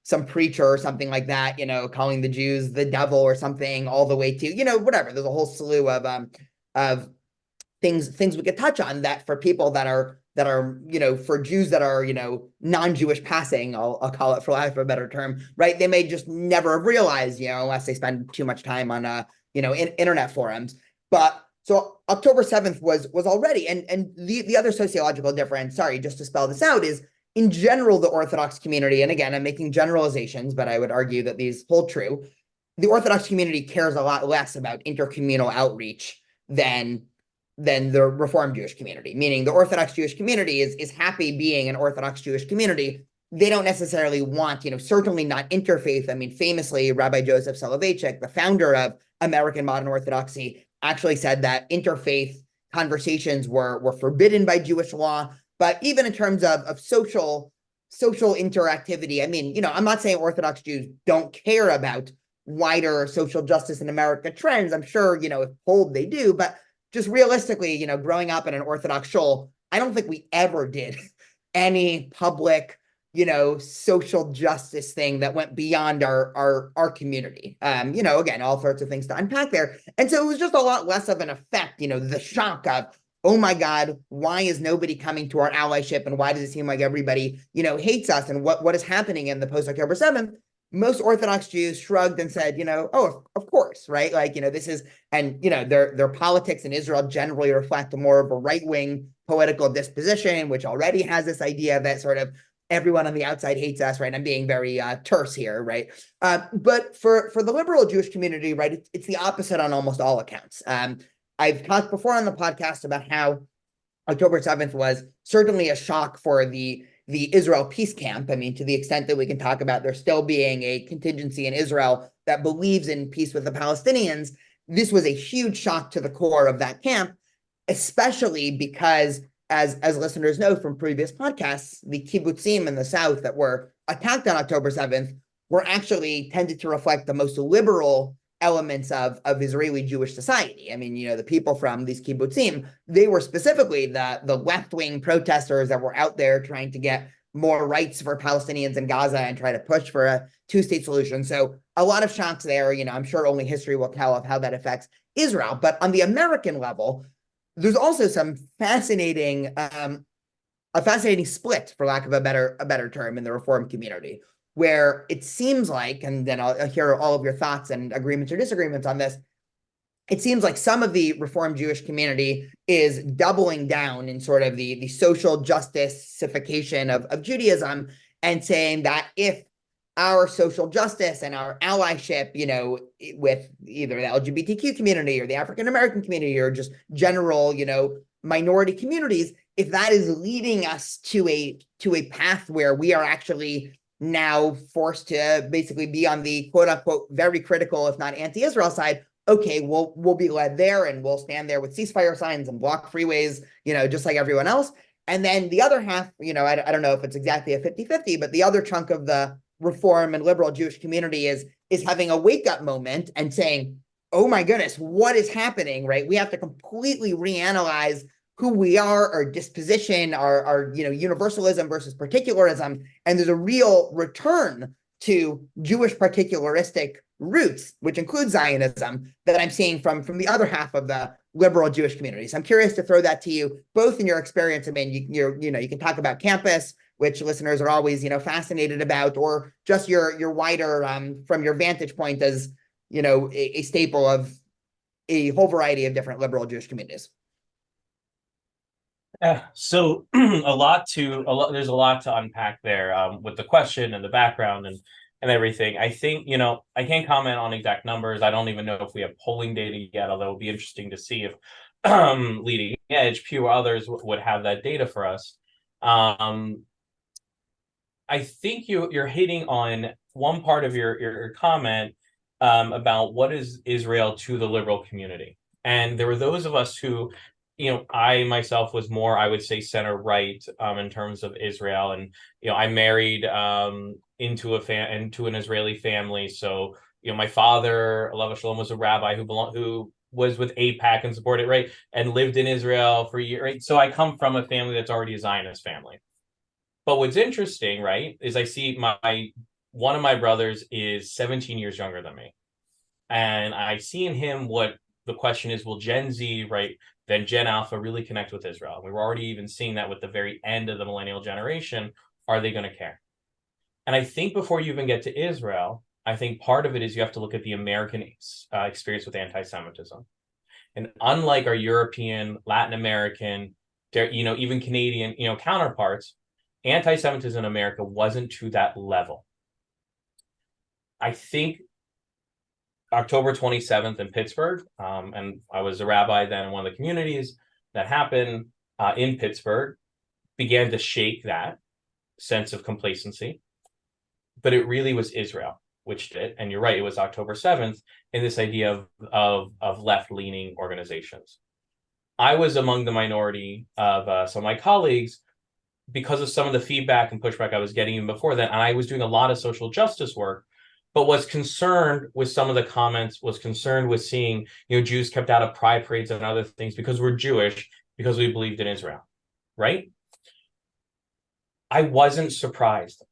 some preacher or something like that, calling the Jews the devil or something, all the way to, whatever. There's a whole slew of things we could touch on that for people that are, for Jews that are, non-Jewish passing, I'll call it for lack of a better term, right? They may just never have realized, unless they spend too much time on, internet forums. But so October 7th was already, and the other sociological difference, sorry, just to spell this out, is in general, the Orthodox community, and again, I'm making generalizations, but I would argue that these hold true. The Orthodox community cares a lot less about intercommunal outreach than the Reform Jewish community, meaning the Orthodox Jewish community is happy being an Orthodox Jewish community. They don't necessarily want, certainly not interfaith. I mean, famously, Rabbi Joseph Soloveitchik, the founder of American Modern Orthodoxy, actually said that interfaith conversations were forbidden by Jewish law. But even in terms of social interactivity, I mean, I'm not saying Orthodox Jews don't care about wider social justice in America trends. I'm sure, if polled, they do. But just realistically, growing up in an Orthodox shul, I don't think we ever did any public, social justice thing that went beyond our community. Again, all sorts of things to unpack there. And so it was just a lot less of an effect, the shock of, oh my God, why is nobody coming to our allyship? And why does it seem like everybody, hates us? And what is happening in the post-October 7th? Most Orthodox Jews shrugged and said, oh, of course, right? Like, this is, and, their politics in Israel generally reflect more of a right-wing political disposition, which already has this idea that sort of everyone on the outside hates us, right? I'm being very terse here, right? But for the liberal Jewish community, right, it's the opposite on almost all accounts. I've talked before on the podcast about how October 7th was certainly a shock for the Israel peace camp. I mean, to the extent that we can talk about there still being a contingency in Israel that believes in peace with the Palestinians, this was a huge shock to the core of that camp, especially because, as listeners know from previous podcasts, the kibbutzim in the south that were attacked on October 7th were actually tended to reflect the most liberal elements of Israeli Jewish society. I mean, the people from these kibbutzim, they were specifically the left-wing protesters that were out there trying to get more rights for Palestinians in Gaza and try to push for a two-state solution. So a lot of shocks there. I'm sure only history will tell of how that affects Israel. But on the American level, there's also some fascinating split, for lack of a better term, in the Reform community, where it seems like, and then I'll hear all of your thoughts and agreements or disagreements on this, it seems like some of the Reform Jewish community is doubling down in sort of the social justice-ification of Judaism and saying that if our social justice and our allyship, with either the LGBTQ community or the African-American community or just general, minority communities, if that is leading us to a path where we are actually now forced to basically be on the quote unquote very critical, if not anti-Israel side, okay, we'll be led there and we'll stand there with ceasefire signs and block freeways, just like everyone else. And then the other half, I don't know if it's exactly a 50-50, but the other chunk of the Reform and liberal Jewish community is having a wake-up moment and saying, oh my goodness, what is happening, right? We have to completely reanalyze who we are, our disposition, our universalism versus particularism, and there's a real return to Jewish particularistic roots, which includes Zionism, that I'm seeing from the other half of the liberal Jewish community. So I'm curious to throw that to you, both in your experience. I mean, you can talk about campus, which listeners are always fascinated about, or just your wider from your vantage point as a staple of a whole variety of different liberal Jewish communities. So there's a lot to unpack there with the question and the background and everything. I think, I can't comment on exact numbers. I don't even know if we have polling data yet, although it'll be interesting to see if Leading Edge, Pew, or others would have that data for us. I think you're hitting on one part of your comment about what is Israel to the liberal community. And there were those of us who, I myself was more, I would say, center right in terms of Israel. And, I married into an Israeli family. So, my father, Alav Shalom, was a rabbi who was with AIPAC and supported, right, and lived in Israel for a year, right? So I come from a family that's already a Zionist family. But what's interesting, right, is I see one of my brothers is 17 years younger than me. And I see in him what the question is, will Gen Z, right, then Gen Alpha really connect with Israel? We were already even seeing that with the very end of the millennial generation. Are they going to care? And I think before you even get to Israel, I think part of it is you have to look at the American experience with anti-Semitism. And unlike our European, Latin American, even Canadian, counterparts, anti-Semitism in America wasn't to that level. I think October 27th in Pittsburgh, and I was a rabbi then in one of the communities that happened in Pittsburgh, began to shake that sense of complacency. But it really was Israel which did. And you're right, it was October 7th, in this idea of left-leaning organizations. I was among the minority of some of my colleagues because of some of the feedback and pushback I was getting even before that. And I was doing a lot of social justice work, but was concerned with some of the comments, was concerned with seeing, Jews kept out of pride parades and other things because we're Jewish, because we believed in Israel, right? I wasn't surprised.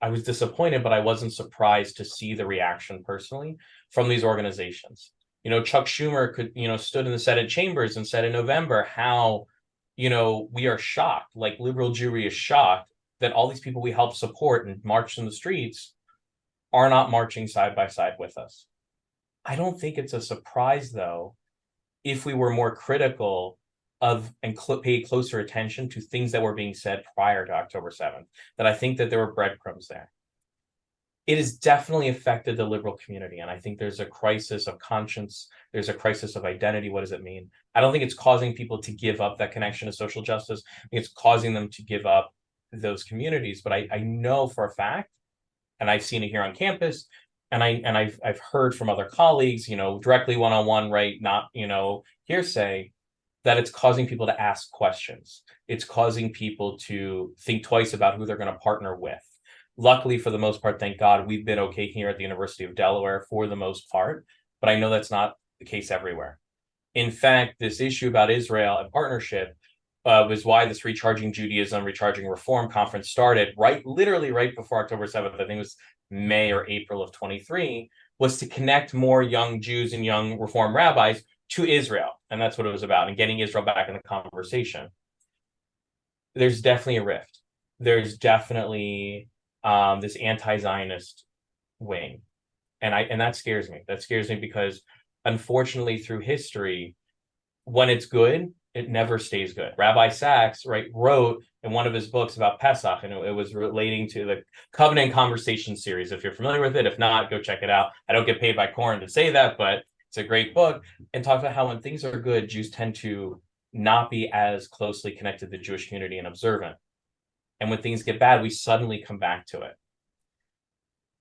I was disappointed, but I wasn't surprised to see the reaction personally from these organizations. Chuck Schumer stood in the Senate chambers and said in November how, we are shocked, like liberal Jewry is shocked that all these people we help support and march in the streets are not marching side by side with us. I don't think it's a surprise, though, if we were more critical of and pay closer attention to things that were being said prior to October 7th, that I think that there were breadcrumbs there. It has definitely affected the liberal community. And I think there's a crisis of conscience. There's a crisis of identity. What does it mean? I don't think it's causing people to give up that connection to social justice. I think it's causing them to give up those communities. But I know for a fact, and I've seen it here on campus, and I've heard from other colleagues, directly one-on-one, right? Not, hearsay, that it's causing people to ask questions. It's causing people to think twice about who they're going to partner with. Luckily, for the most part, thank God, we've been okay here at the University of Delaware for the most part, but I know that's not the case everywhere. In fact, this issue about Israel and partnership was why this Recharging Judaism, Recharging Reform conference started literally right before October 7th. I think it was May or April of 23, was to connect more young Jews and young Reform rabbis to Israel. And that's what it was about, and getting Israel back in the conversation. There's definitely a rift. There's definitely this anti-Zionist wing. And that scares me. That scares me because, unfortunately, through history, when it's good, it never stays good. Rabbi Sachs, wrote in one of his books about Pesach, and it was relating to the Covenant Conversation series. If you're familiar with it, if not, go check it out. I don't get paid by Corin to say that, but it's a great book, and talks about how when things are good, Jews tend to not be as closely connected to the Jewish community and observant. And when things get bad, we suddenly come back to it.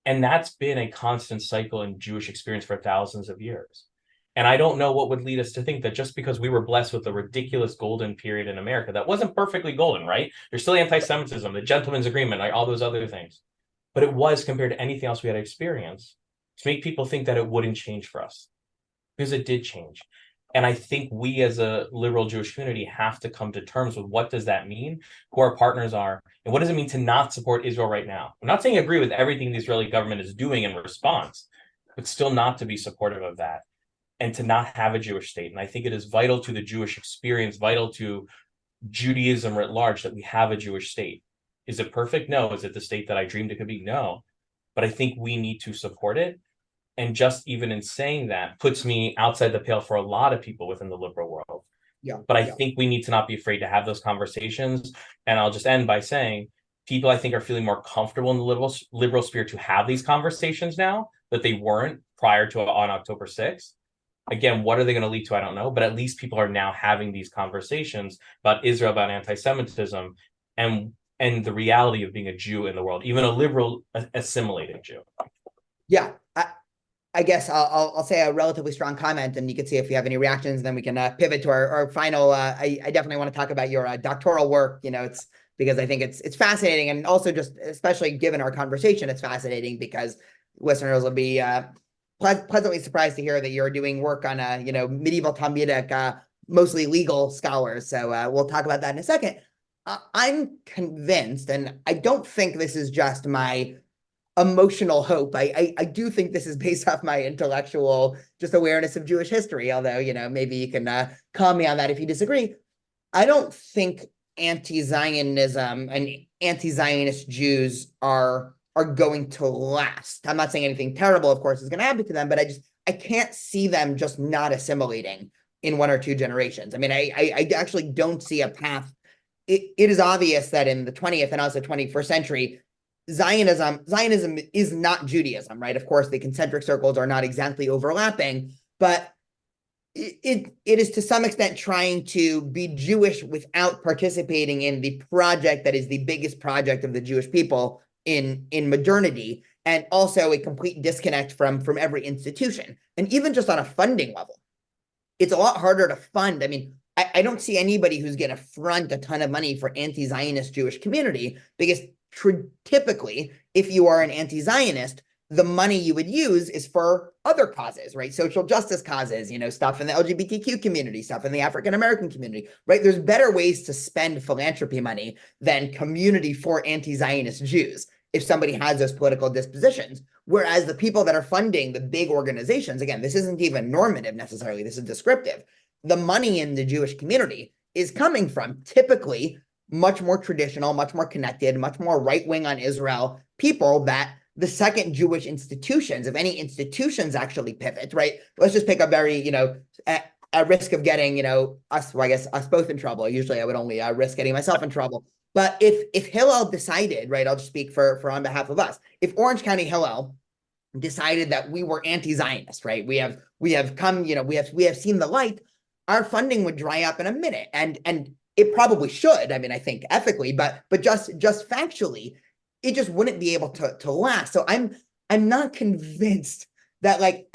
And that's been a constant cycle in Jewish experience for thousands of years. And I don't know what would lead us to think that just because we were blessed with a ridiculous golden period in America, that wasn't perfectly golden, right? There's still anti-Semitism, the gentleman's agreement, all those other things. But it was, compared to anything else we had experienced, to make people think that it wouldn't change for us. Because it did change. And I think we as a liberal Jewish community have to come to terms with what does that mean, who our partners are, and what does it mean to not support Israel right now. I'm not saying I agree with everything the Israeli government is doing in response, but still not to be supportive of that and to not have a Jewish state. And I think it is vital to the Jewish experience, vital to Judaism writ large, that we have a Jewish state. Is it perfect? No. Is it the state that I dreamed it could be? No. But I think we need to support it. And just even in saying that puts me outside the pale for a lot of people within the liberal world. But I think we need to not be afraid to have those conversations. And I'll just end by saying, people I think are feeling more comfortable in the liberal sphere to have these conversations now that they weren't prior to on October 6th. Again, what are they going to lead to? I don't know. But at least people are now having these conversations about Israel, about anti-Semitism, and the reality of being a Jew in the world, even a liberal assimilated Jew. Yeah. I guess I'll say a relatively strong comment, and you can see if you have any reactions, then we can pivot to our final. I definitely want to talk about your doctoral work. It's because I think it's fascinating, and also just especially given our conversation, it's fascinating because listeners will be pleasantly surprised to hear that you're doing work on medieval Talmudic, mostly legal scholars. So we'll talk about that in a second. I'm convinced, and I don't think this is just my emotional hope. I do think this is based off my intellectual just awareness of Jewish history, although, maybe you can call me on that if you disagree. I don't think anti-Zionism and anti-Zionist Jews are going to last. I'm not saying anything terrible, of course, is going to happen to them, but I can't see them just not assimilating in 1 or 2 generations. I mean, I actually don't see a path it is obvious that in the 20th and also 21st century, Zionism is not Judaism, right? Of course, the concentric circles are not exactly overlapping, but it is to some extent trying to be Jewish without participating in the project that is the biggest project of the Jewish people in modernity, and also a complete disconnect from every institution. And even just on a funding level, it's a lot harder to fund. I mean, I don't see anybody who's going to front a ton of money for anti-Zionist Jewish community, because typically, if you are an anti-Zionist, the money you would use is for other causes, right? Social justice causes, stuff in the LGBTQ community, stuff in the African-American community, right? There's better ways to spend philanthropy money than community for anti-Zionist Jews if somebody has those political dispositions. Whereas the people that are funding the big organizations, again, this isn't even normative necessarily, this is descriptive. The money in the Jewish community is coming from typically much more traditional, much more connected, much more right-wing on Israel people that the second Jewish institutions, if any institutions actually pivot, right? Let's just pick a very, at risk of getting, us both in trouble. Usually I would only risk getting myself in trouble. But if Hillel decided, right, I'll just speak for on behalf of us. If Orange County Hillel decided that we were anti-Zionist, right? We have come, we have seen the light, our funding would dry up in a minute. And it probably should. I mean, I think ethically, but just factually, it just wouldn't be able to last. So I'm not convinced that, like,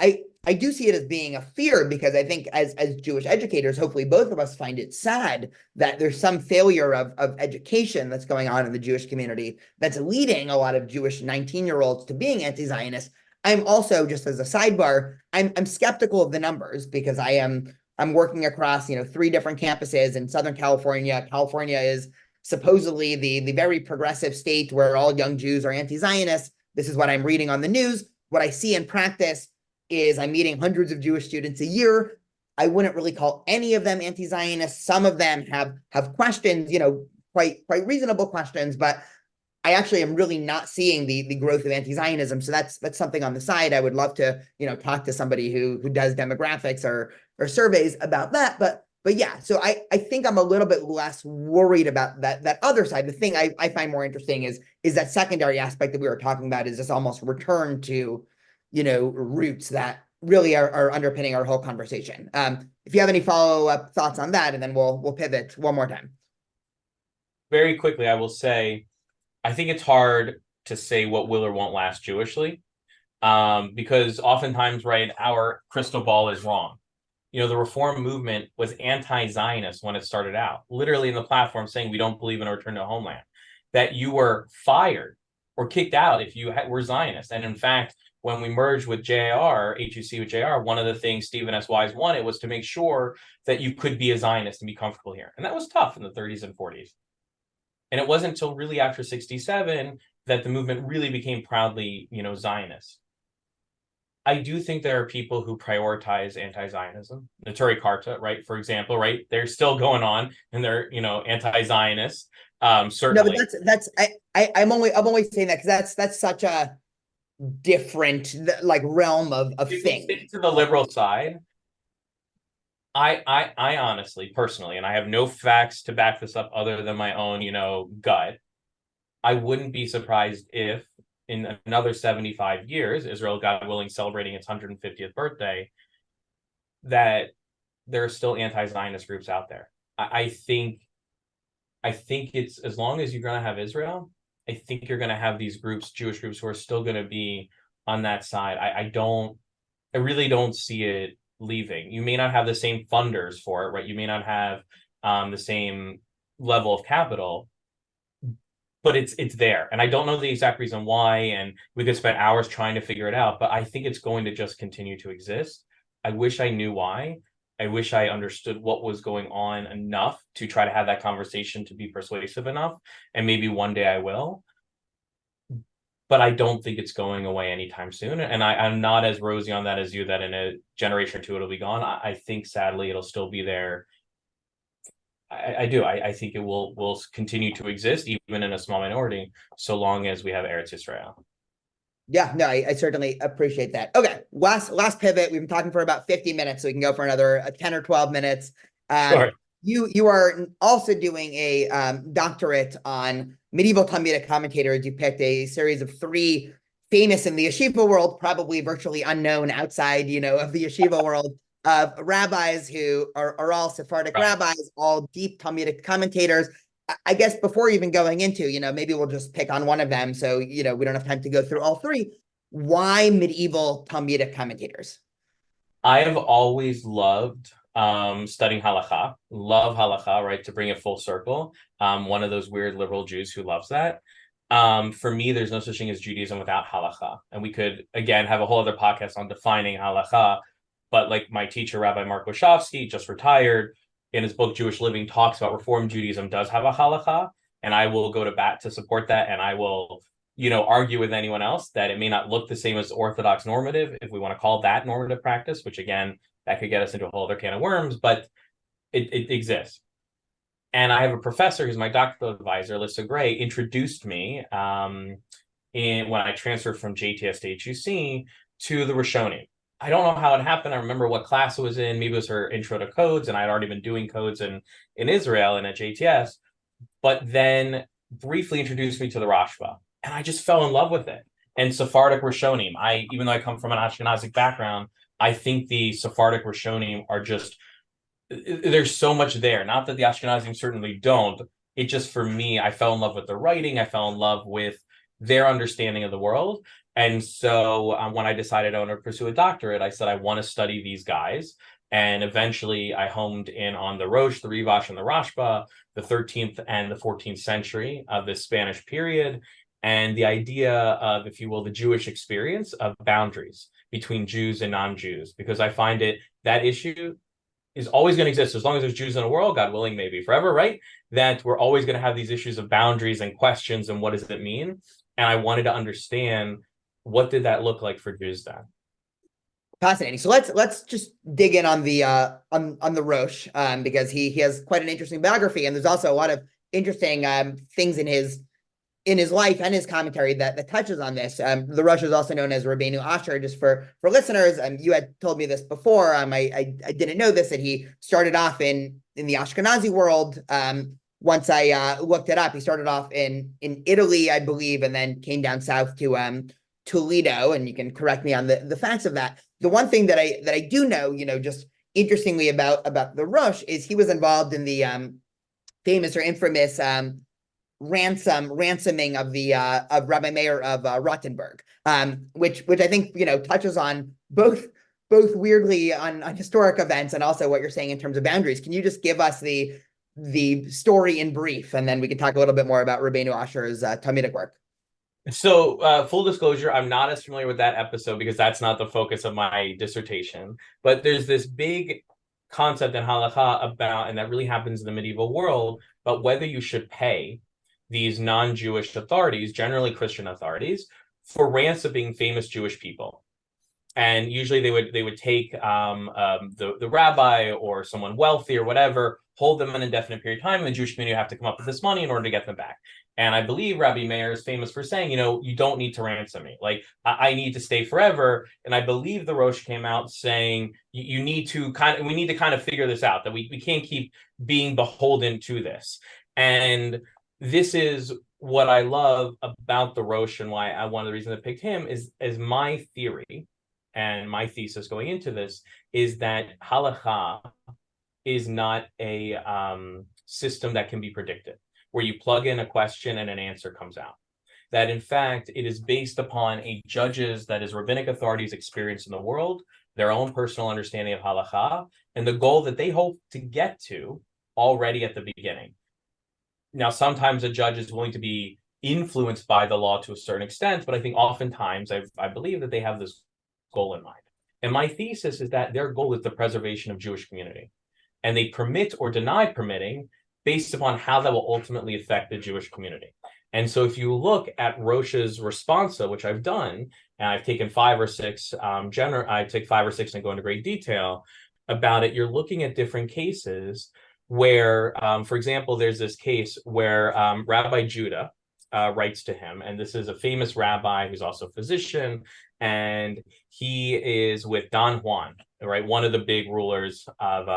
I do see it as being a fear, because I think as Jewish educators, hopefully both of us find it sad that there's some failure of education that's going on in the Jewish community that's leading a lot of Jewish 19-year-olds to being anti-Zionist. I'm also, just as a sidebar, I'm skeptical of the numbers, because I'm working across 3 different campuses in Southern California. California is supposedly the very progressive state where all young Jews are anti-Zionist. This is what I'm reading on the news. What I see in practice is I'm meeting hundreds of Jewish students a year. I wouldn't really call any of them anti-Zionist. Some of them have questions, quite reasonable questions, but I actually am really not seeing the growth of anti-Zionism. So that's something on the side. I would love to, talk to somebody who does demographics or surveys about that. But yeah, so I think I'm a little bit less worried about that other side. The thing I find more interesting is that secondary aspect that we were talking about, is this almost return to, roots that really are underpinning our whole conversation. If you have any follow-up thoughts on that, and then we'll pivot one more time. Very quickly, I will say, I think it's hard to say what will or won't last Jewishly, because oftentimes, right, our crystal ball is wrong. The Reform movement was anti-Zionist when it started out, literally in the platform saying we don't believe in a return to homeland, that you were fired or kicked out if you were Zionist. And in fact, when we merged with JR, HUC with JR, one of the things Stephen S. Wise wanted was to make sure that you could be a Zionist and be comfortable here. And that was tough in the 30s and 40s. And it wasn't until really after 67 that the movement really became proudly, Zionist. I do think there are people who prioritize anti-Zionism. Neturei Karta, right, for example, right? They're still going on and they're, anti-Zionist. Certainly. No, but I'm only saying that because that's such a different realm of thing. Stick to the liberal side. I honestly, personally, and I have no facts to back this up other than my own, gut. I wouldn't be surprised if in another 75 years, Israel, God willing, celebrating its 150th birthday, that there are still anti-Zionist groups out there. I think it's, as long as you're going to have Israel, I think you're going to have these groups, Jewish groups, who are still going to be on that side. I really don't see it leaving. You may not have the same funders for it, right? You may not have the same level of capital, but it's there. And I don't know the exact reason why, and we could spend hours trying to figure it out, but I think it's going to just continue to exist. I wish I knew why. I wish I understood what was going on enough to try to have that conversation to be persuasive enough, and maybe one day I will. But I don't think it's going away anytime soon. And I'm not as rosy on that as you, that in a generation or two it'll be gone. I think, sadly, it'll still be there. I do. I think it will continue to exist, even in a small minority, so long as we have Eretz Israel. Yeah, no, I certainly appreciate that. Okay, last pivot. We've been talking for about 50 minutes, so we can go for another 10 or 12 minutes. Sure. you are also doing a doctorate on medieval Talmudic commentators. You picked a series of three famous in the yeshiva world, probably virtually unknown outside, of the yeshiva world, of rabbis who are all Sephardic Right. rabbis, all deep Talmudic commentators. I guess before even going into, maybe we'll just pick on one of them, so we don't have time to go through all three. Why medieval Talmudic commentators? I have always loved studying halakha, love halakha, right? To bring it full circle. One of those weird liberal Jews who loves that. For me, there's no such thing as Judaism without halakha. And we could, again, have a whole other podcast on defining halakha. But like my teacher, Rabbi Mark Wachowski, just retired, in his book Jewish Living, talks about Reform Judaism does have a halakha. And I will go to bat to support that. And I will, argue with anyone else that it may not look the same as Orthodox normative, if we want to call that normative practice, which again, that could get us into a whole other can of worms, but it exists. And I have a professor who's my doctoral advisor, Alyssa Gray, introduced me when I transferred from JTS to HUC to the Rishonim. I don't know how it happened. I remember what class it was in. Maybe it was her intro to codes, and I'd already been doing codes in Israel and at JTS. But then briefly introduced me to the Rashba, and I just fell in love with it. And Sephardic Rishonim, even though I come from an Ashkenazic background, I think the Sephardic Rishonim are just, there's so much there. Not that the Ashkenazim certainly don't. It just, for me, I fell in love with their writing. I fell in love with their understanding of the world. And so when I decided I wanted to pursue a doctorate, I said, I want to study these guys. And eventually I homed in on the Rosh, the Rivash, and the Rashba, the 13th and the 14th century of this Spanish period. And the idea of, if you will, the Jewish experience of boundaries between Jews and non-Jews, because I find that issue is always going to exist as long as there's Jews in the world, God willing, maybe forever, right? That we're always going to have these issues of boundaries and questions and what does it mean? And I wanted to understand, what did that look like for Jews then? Fascinating. So let's just dig in on the Rosh, because he has quite an interesting biography, and there's also a lot of interesting things in his life and his commentary that touches on this. The Rosh is also known as Rabbeinu Asher, just for listeners. You had told me this before. I didn't know this, that he started off in the Ashkenazi world. Once I looked it up, he started off in Italy, I believe, and then came down south to Toledo. And you can correct me on the facts of that. The one thing that I do know, just interestingly about the Rosh, is he was involved in the famous or infamous ransoming of Rabbi Meir of Rottenburg, which I think touches on both weirdly on historic events and also what you're saying in terms of boundaries. Can you just give us the story in brief, and then we can talk a little bit more about Rabbeinu Asher's Talmudic work? So, full disclosure, I'm not as familiar with that episode because that's not the focus of my dissertation. But there's this big concept in halakha about, and that really happens in the medieval world, about whether you should pay these non-Jewish authorities, generally Christian authorities, for ransoming famous Jewish people. And usually they would take the rabbi or someone wealthy or whatever, hold them an indefinite period of time, and the Jewish community would have to come up with this money in order to get them back. And I believe Rabbi Meir is famous for saying, you don't need to ransom me. Like, I need to stay forever. And I believe the Rosh came out saying, we need to kind of figure this out, that we can't keep being beholden to this. And this is what I love about the Rosh, and why one of the reasons I picked him is my theory and my thesis going into this is that halakha is not a system that can be predicted, where you plug in a question and an answer comes out. That in fact, it is based upon a judge's, that is rabbinic authorities' experience in the world, their own personal understanding of halakha, and the goal that they hope to get to already at the beginning. Now, sometimes a judge is willing to be influenced by the law to a certain extent, but I think oftentimes I believe that they have this goal in mind. And my thesis is that their goal is the preservation of Jewish community. And they permit or deny permitting based upon how that will ultimately affect the Jewish community. And so if you look at Rosh's responsa, which I've done, and I've taken 5 or 6 I take 5 or 6 and go into great detail about it, you're looking at different cases where, for example, there's this case where Rabbi Judah writes to him, and this is a famous rabbi who's also a physician, and he is with Don Juan, right, one of the big rulers of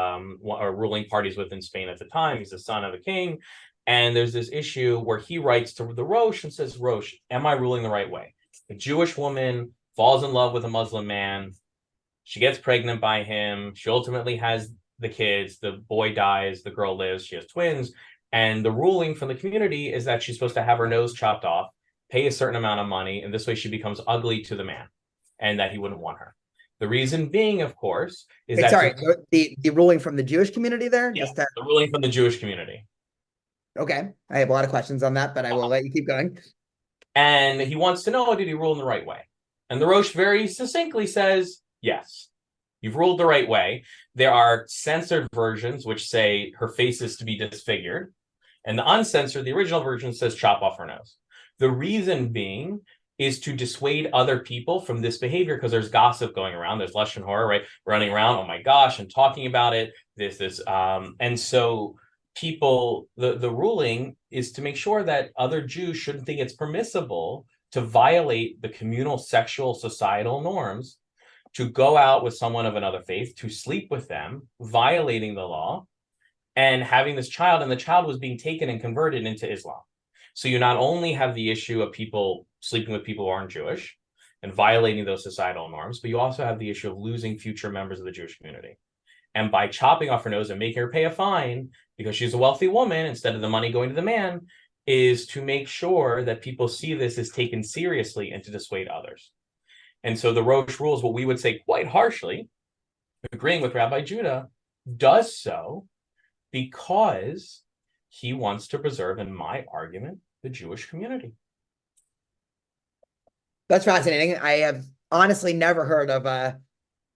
or ruling parties within Spain at the time. He's the son of a king, and there's this issue where he writes to the Rosh and says, Rosh, am I ruling the right way? A Jewish woman falls in love with a Muslim man. She gets pregnant by him. She ultimately has the kids. The boy dies. The girl lives. She has twins. And the ruling from the community is that she's supposed to have her nose chopped off, pay a certain amount of money, and this way she becomes ugly to the man, and that he wouldn't want her. The reason being, of course, is that... Sorry, the ruling from the Jewish community there? Yeah, the ruling from the Jewish community. Okay. I have a lot of questions on that, but I will let you keep going. And he wants to know, did he rule in the right way? And the Rosh very succinctly says, yes, you've ruled the right way. There are censored versions which say her face is to be disfigured. And the uncensored, the original version, says chop off her nose. The reason being is to dissuade other people from this behavior, because there's gossip going around. There's lashon hara, right, running around, oh my gosh, and talking about it. And so people, the ruling is to make sure that other Jews shouldn't think it's permissible to violate the communal sexual societal norms, to go out with someone of another faith, to sleep with them, violating the law, and having this child, and the child was being taken and converted into Islam. So you not only have the issue of people sleeping with people who aren't Jewish and violating those societal norms, but you also have the issue of losing future members of the Jewish community. And by chopping off her nose and making her pay a fine because she's a wealthy woman, instead of the money going to the man, is to make sure that people see this as taken seriously and to dissuade others. And so the Rosh rules, what we would say quite harshly, agreeing with Rabbi Judah, does so because he wants to preserve, in my argument, the Jewish community. That's fascinating. I have honestly never heard of a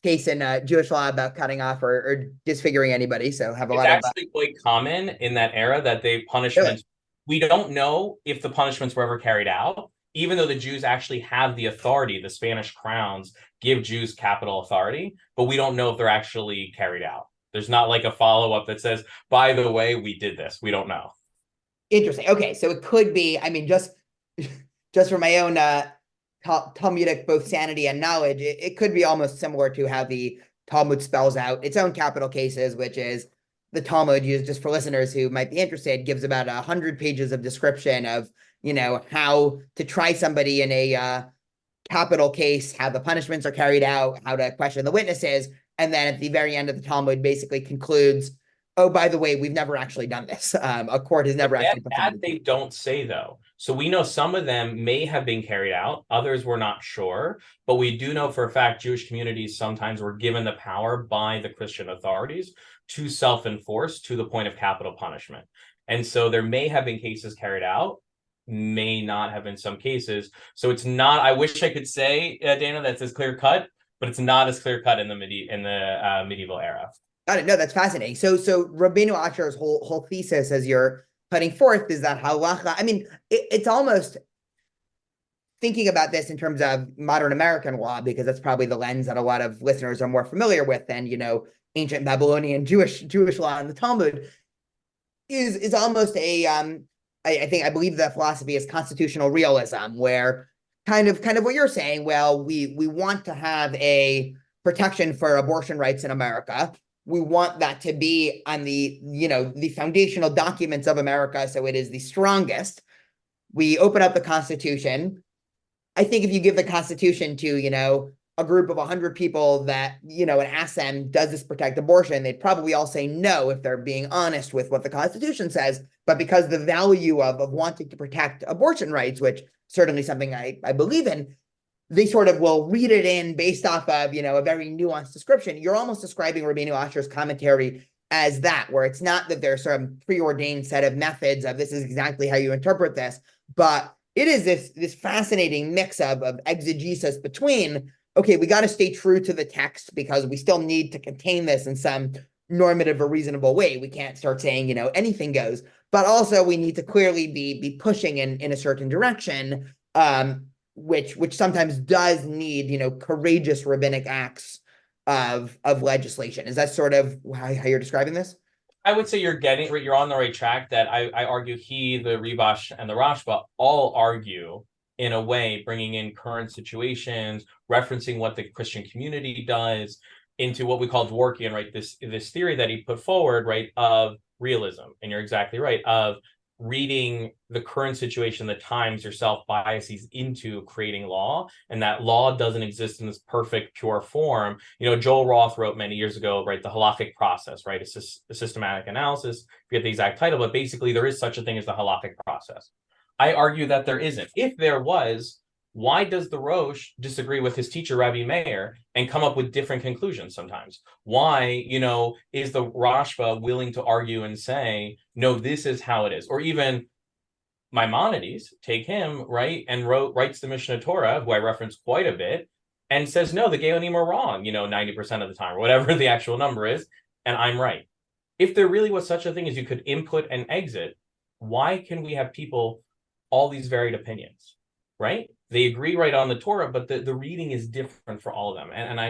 case in Jewish law about cutting off or disfiguring anybody. So have a lot of... It's actually quite common in that era that they punishments. Really? We don't know if the punishments were ever carried out, even though the Jews actually have the authority. The Spanish crowns give Jews capital authority, but we don't know if they're actually carried out. There's not like a follow-up that says, by the way, we did this. We don't know. Interesting. Okay, so it could be, I mean, just for my own Talmudic both sanity and knowledge, it could be almost similar to how the Talmud spells out its own capital cases, which is the Talmud, used just for listeners who might be interested, gives about 100 pages of description of, how to try somebody in a capital case, how the punishments are carried out, how to question the witnesses. And then at the very end of the Talmud basically concludes, oh, by the way, we've never actually done this. A court has never actually... That they don't say, though. So we know some of them may have been carried out. Others we're not sure. But we do know for a fact Jewish communities sometimes were given the power by the Christian authorities to self-enforce to the point of capital punishment. And so there may have been cases carried out, may not have been some cases. So it's not... I wish I could say, Dana, that's as clear-cut, but it's not as clear-cut in the medieval era. Got it. No, that's fascinating. So Rabbeinu Asher's whole thesis, as you're putting forth, is that halacha. I mean, it's almost thinking about this in terms of modern American law, because that's probably the lens that a lot of listeners are more familiar with than ancient Babylonian Jewish law in the Talmud. Is almost a I believe the philosophy is constitutional realism, where kind of what you're saying. Well, we want to have a protection for abortion rights in America. We want that to be on the foundational documents of America, so it is the strongest. We open up the Constitution. I think if you give the Constitution to, a group of 100 people that, and ask them, does this protect abortion? They'd probably all say no if they're being honest with what the Constitution says. But because the value of wanting to protect abortion rights, which certainly something I believe in, they sort of will read it in based off of, a very nuanced description. You're almost describing Rabbeinu Asher's commentary as that, where it's not that there's some preordained set of methods of this is exactly how you interpret this, but it is this fascinating mix of exegesis between, okay, we got to stay true to the text because we still need to contain this in some normative or reasonable way. We can't start saying, anything goes, but also we need to clearly be pushing in a certain direction, which sometimes does need, courageous rabbinic acts of legislation. Is that sort of how you're describing this? I would say you're on the right track. That I argue he, the Rivash, and the Rashba all argue in a way, bringing in current situations, referencing what the Christian community does into what we call Dworkian, right? This theory that he put forward, right, of realism. And you're exactly right, of reading the current situation, the times, yourself biases into creating law, and that law doesn't exist in this perfect pure form. Joel Roth wrote many years ago, right, the halakhic process, right, a systematic analysis, forget the exact title, but basically there is such a thing as the halakhic process. I argue that there isn't. If there was, why does the Rosh disagree with his teacher, Rabbi Meir, and come up with different conclusions sometimes? Why, is the Rashba willing to argue and say, no, this is how it is? Or even Maimonides, take him, right, and writes the Mishnah Torah, who I reference quite a bit, and says, no, the Geonim are wrong, 90% of the time, or whatever the actual number is, and I'm right. If there really was such a thing as you could input and exit, why can we have people all these varied opinions, right? They agree right on the Torah, but the reading is different for all of them. And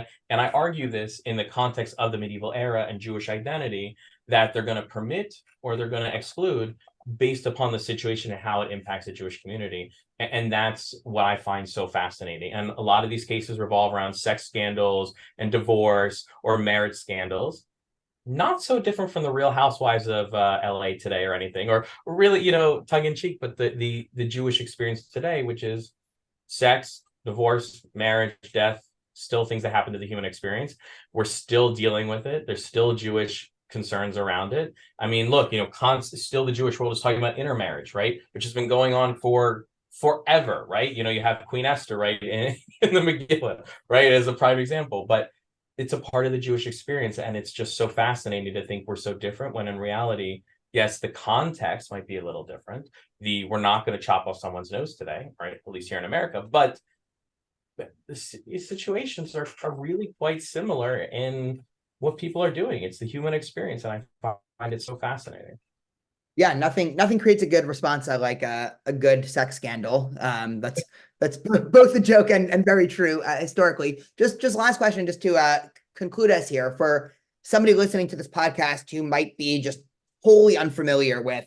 I argue this in the context of the medieval era and Jewish identity, that they're going to permit or they're going to exclude based upon the situation and how it impacts the Jewish community. And that's what I find so fascinating. And a lot of these cases revolve around sex scandals and divorce or marriage scandals. Not so different from the Real Housewives of LA today or anything, or really, tongue in cheek, but the Jewish experience today, which is sex, divorce, marriage, death, still things that happen to the human experience. We're still dealing with it. There's still Jewish concerns around it. I mean, look, still the Jewish world is talking about intermarriage, right? Which has been going on for forever, right? You have Queen Esther, right, in the Megillah, right, as a prime example. But it's a part of the Jewish experience, and it's just so fascinating to think we're so different when in reality, yes, the context might be a little different. We're not going to chop off someone's nose today, right? At least here in America, but these situations are really quite similar in what people are doing. It's the human experience, and I find it so fascinating. Yeah, nothing creates a good response like a good sex scandal. That's both a joke and very true historically. Just last question, just to conclude us here, for somebody listening to this podcast who might be just wholly unfamiliar with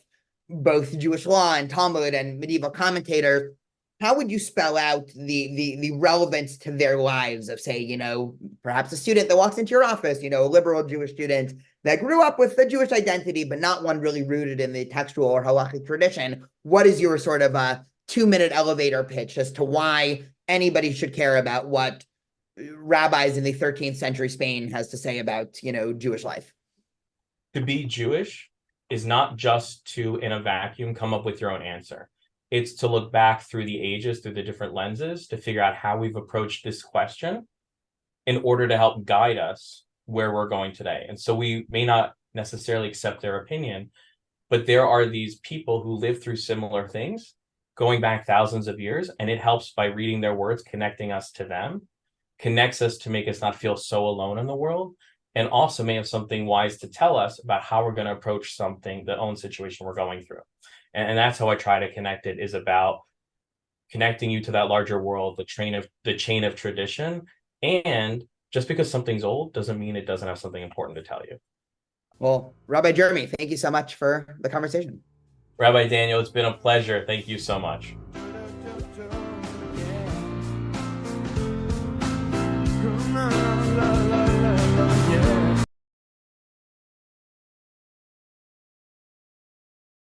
both Jewish law and Talmud and medieval commentators, how would you spell out the relevance to their lives of, say, perhaps a student that walks into your office, a liberal Jewish student that grew up with the Jewish identity, but not one really rooted in the textual or halachic tradition? What is your sort of a 2-minute elevator pitch as to why anybody should care about what rabbis in the 13th century Spain has to say about, Jewish life? To be Jewish is not just to, in a vacuum, come up with your own answer. It's to look back through the ages, through the different lenses, to figure out how we've approached this question in order to help guide us where we're going today. And so we may not necessarily accept their opinion, but there are these people who live through similar things going back thousands of years, and it helps by reading their words, connecting us to them, connects us to make us not feel so alone in the world, and also may have something wise to tell us about how we're going to approach the own situation we're going through. And that's how I try to connect it, is about connecting you to that larger world, the chain of tradition. And just because something's old doesn't mean it doesn't have something important to tell you. Well, Rabbi Jeremy, thank you so much for the conversation. Rabbi Daniel, it's been a pleasure. Thank you so much.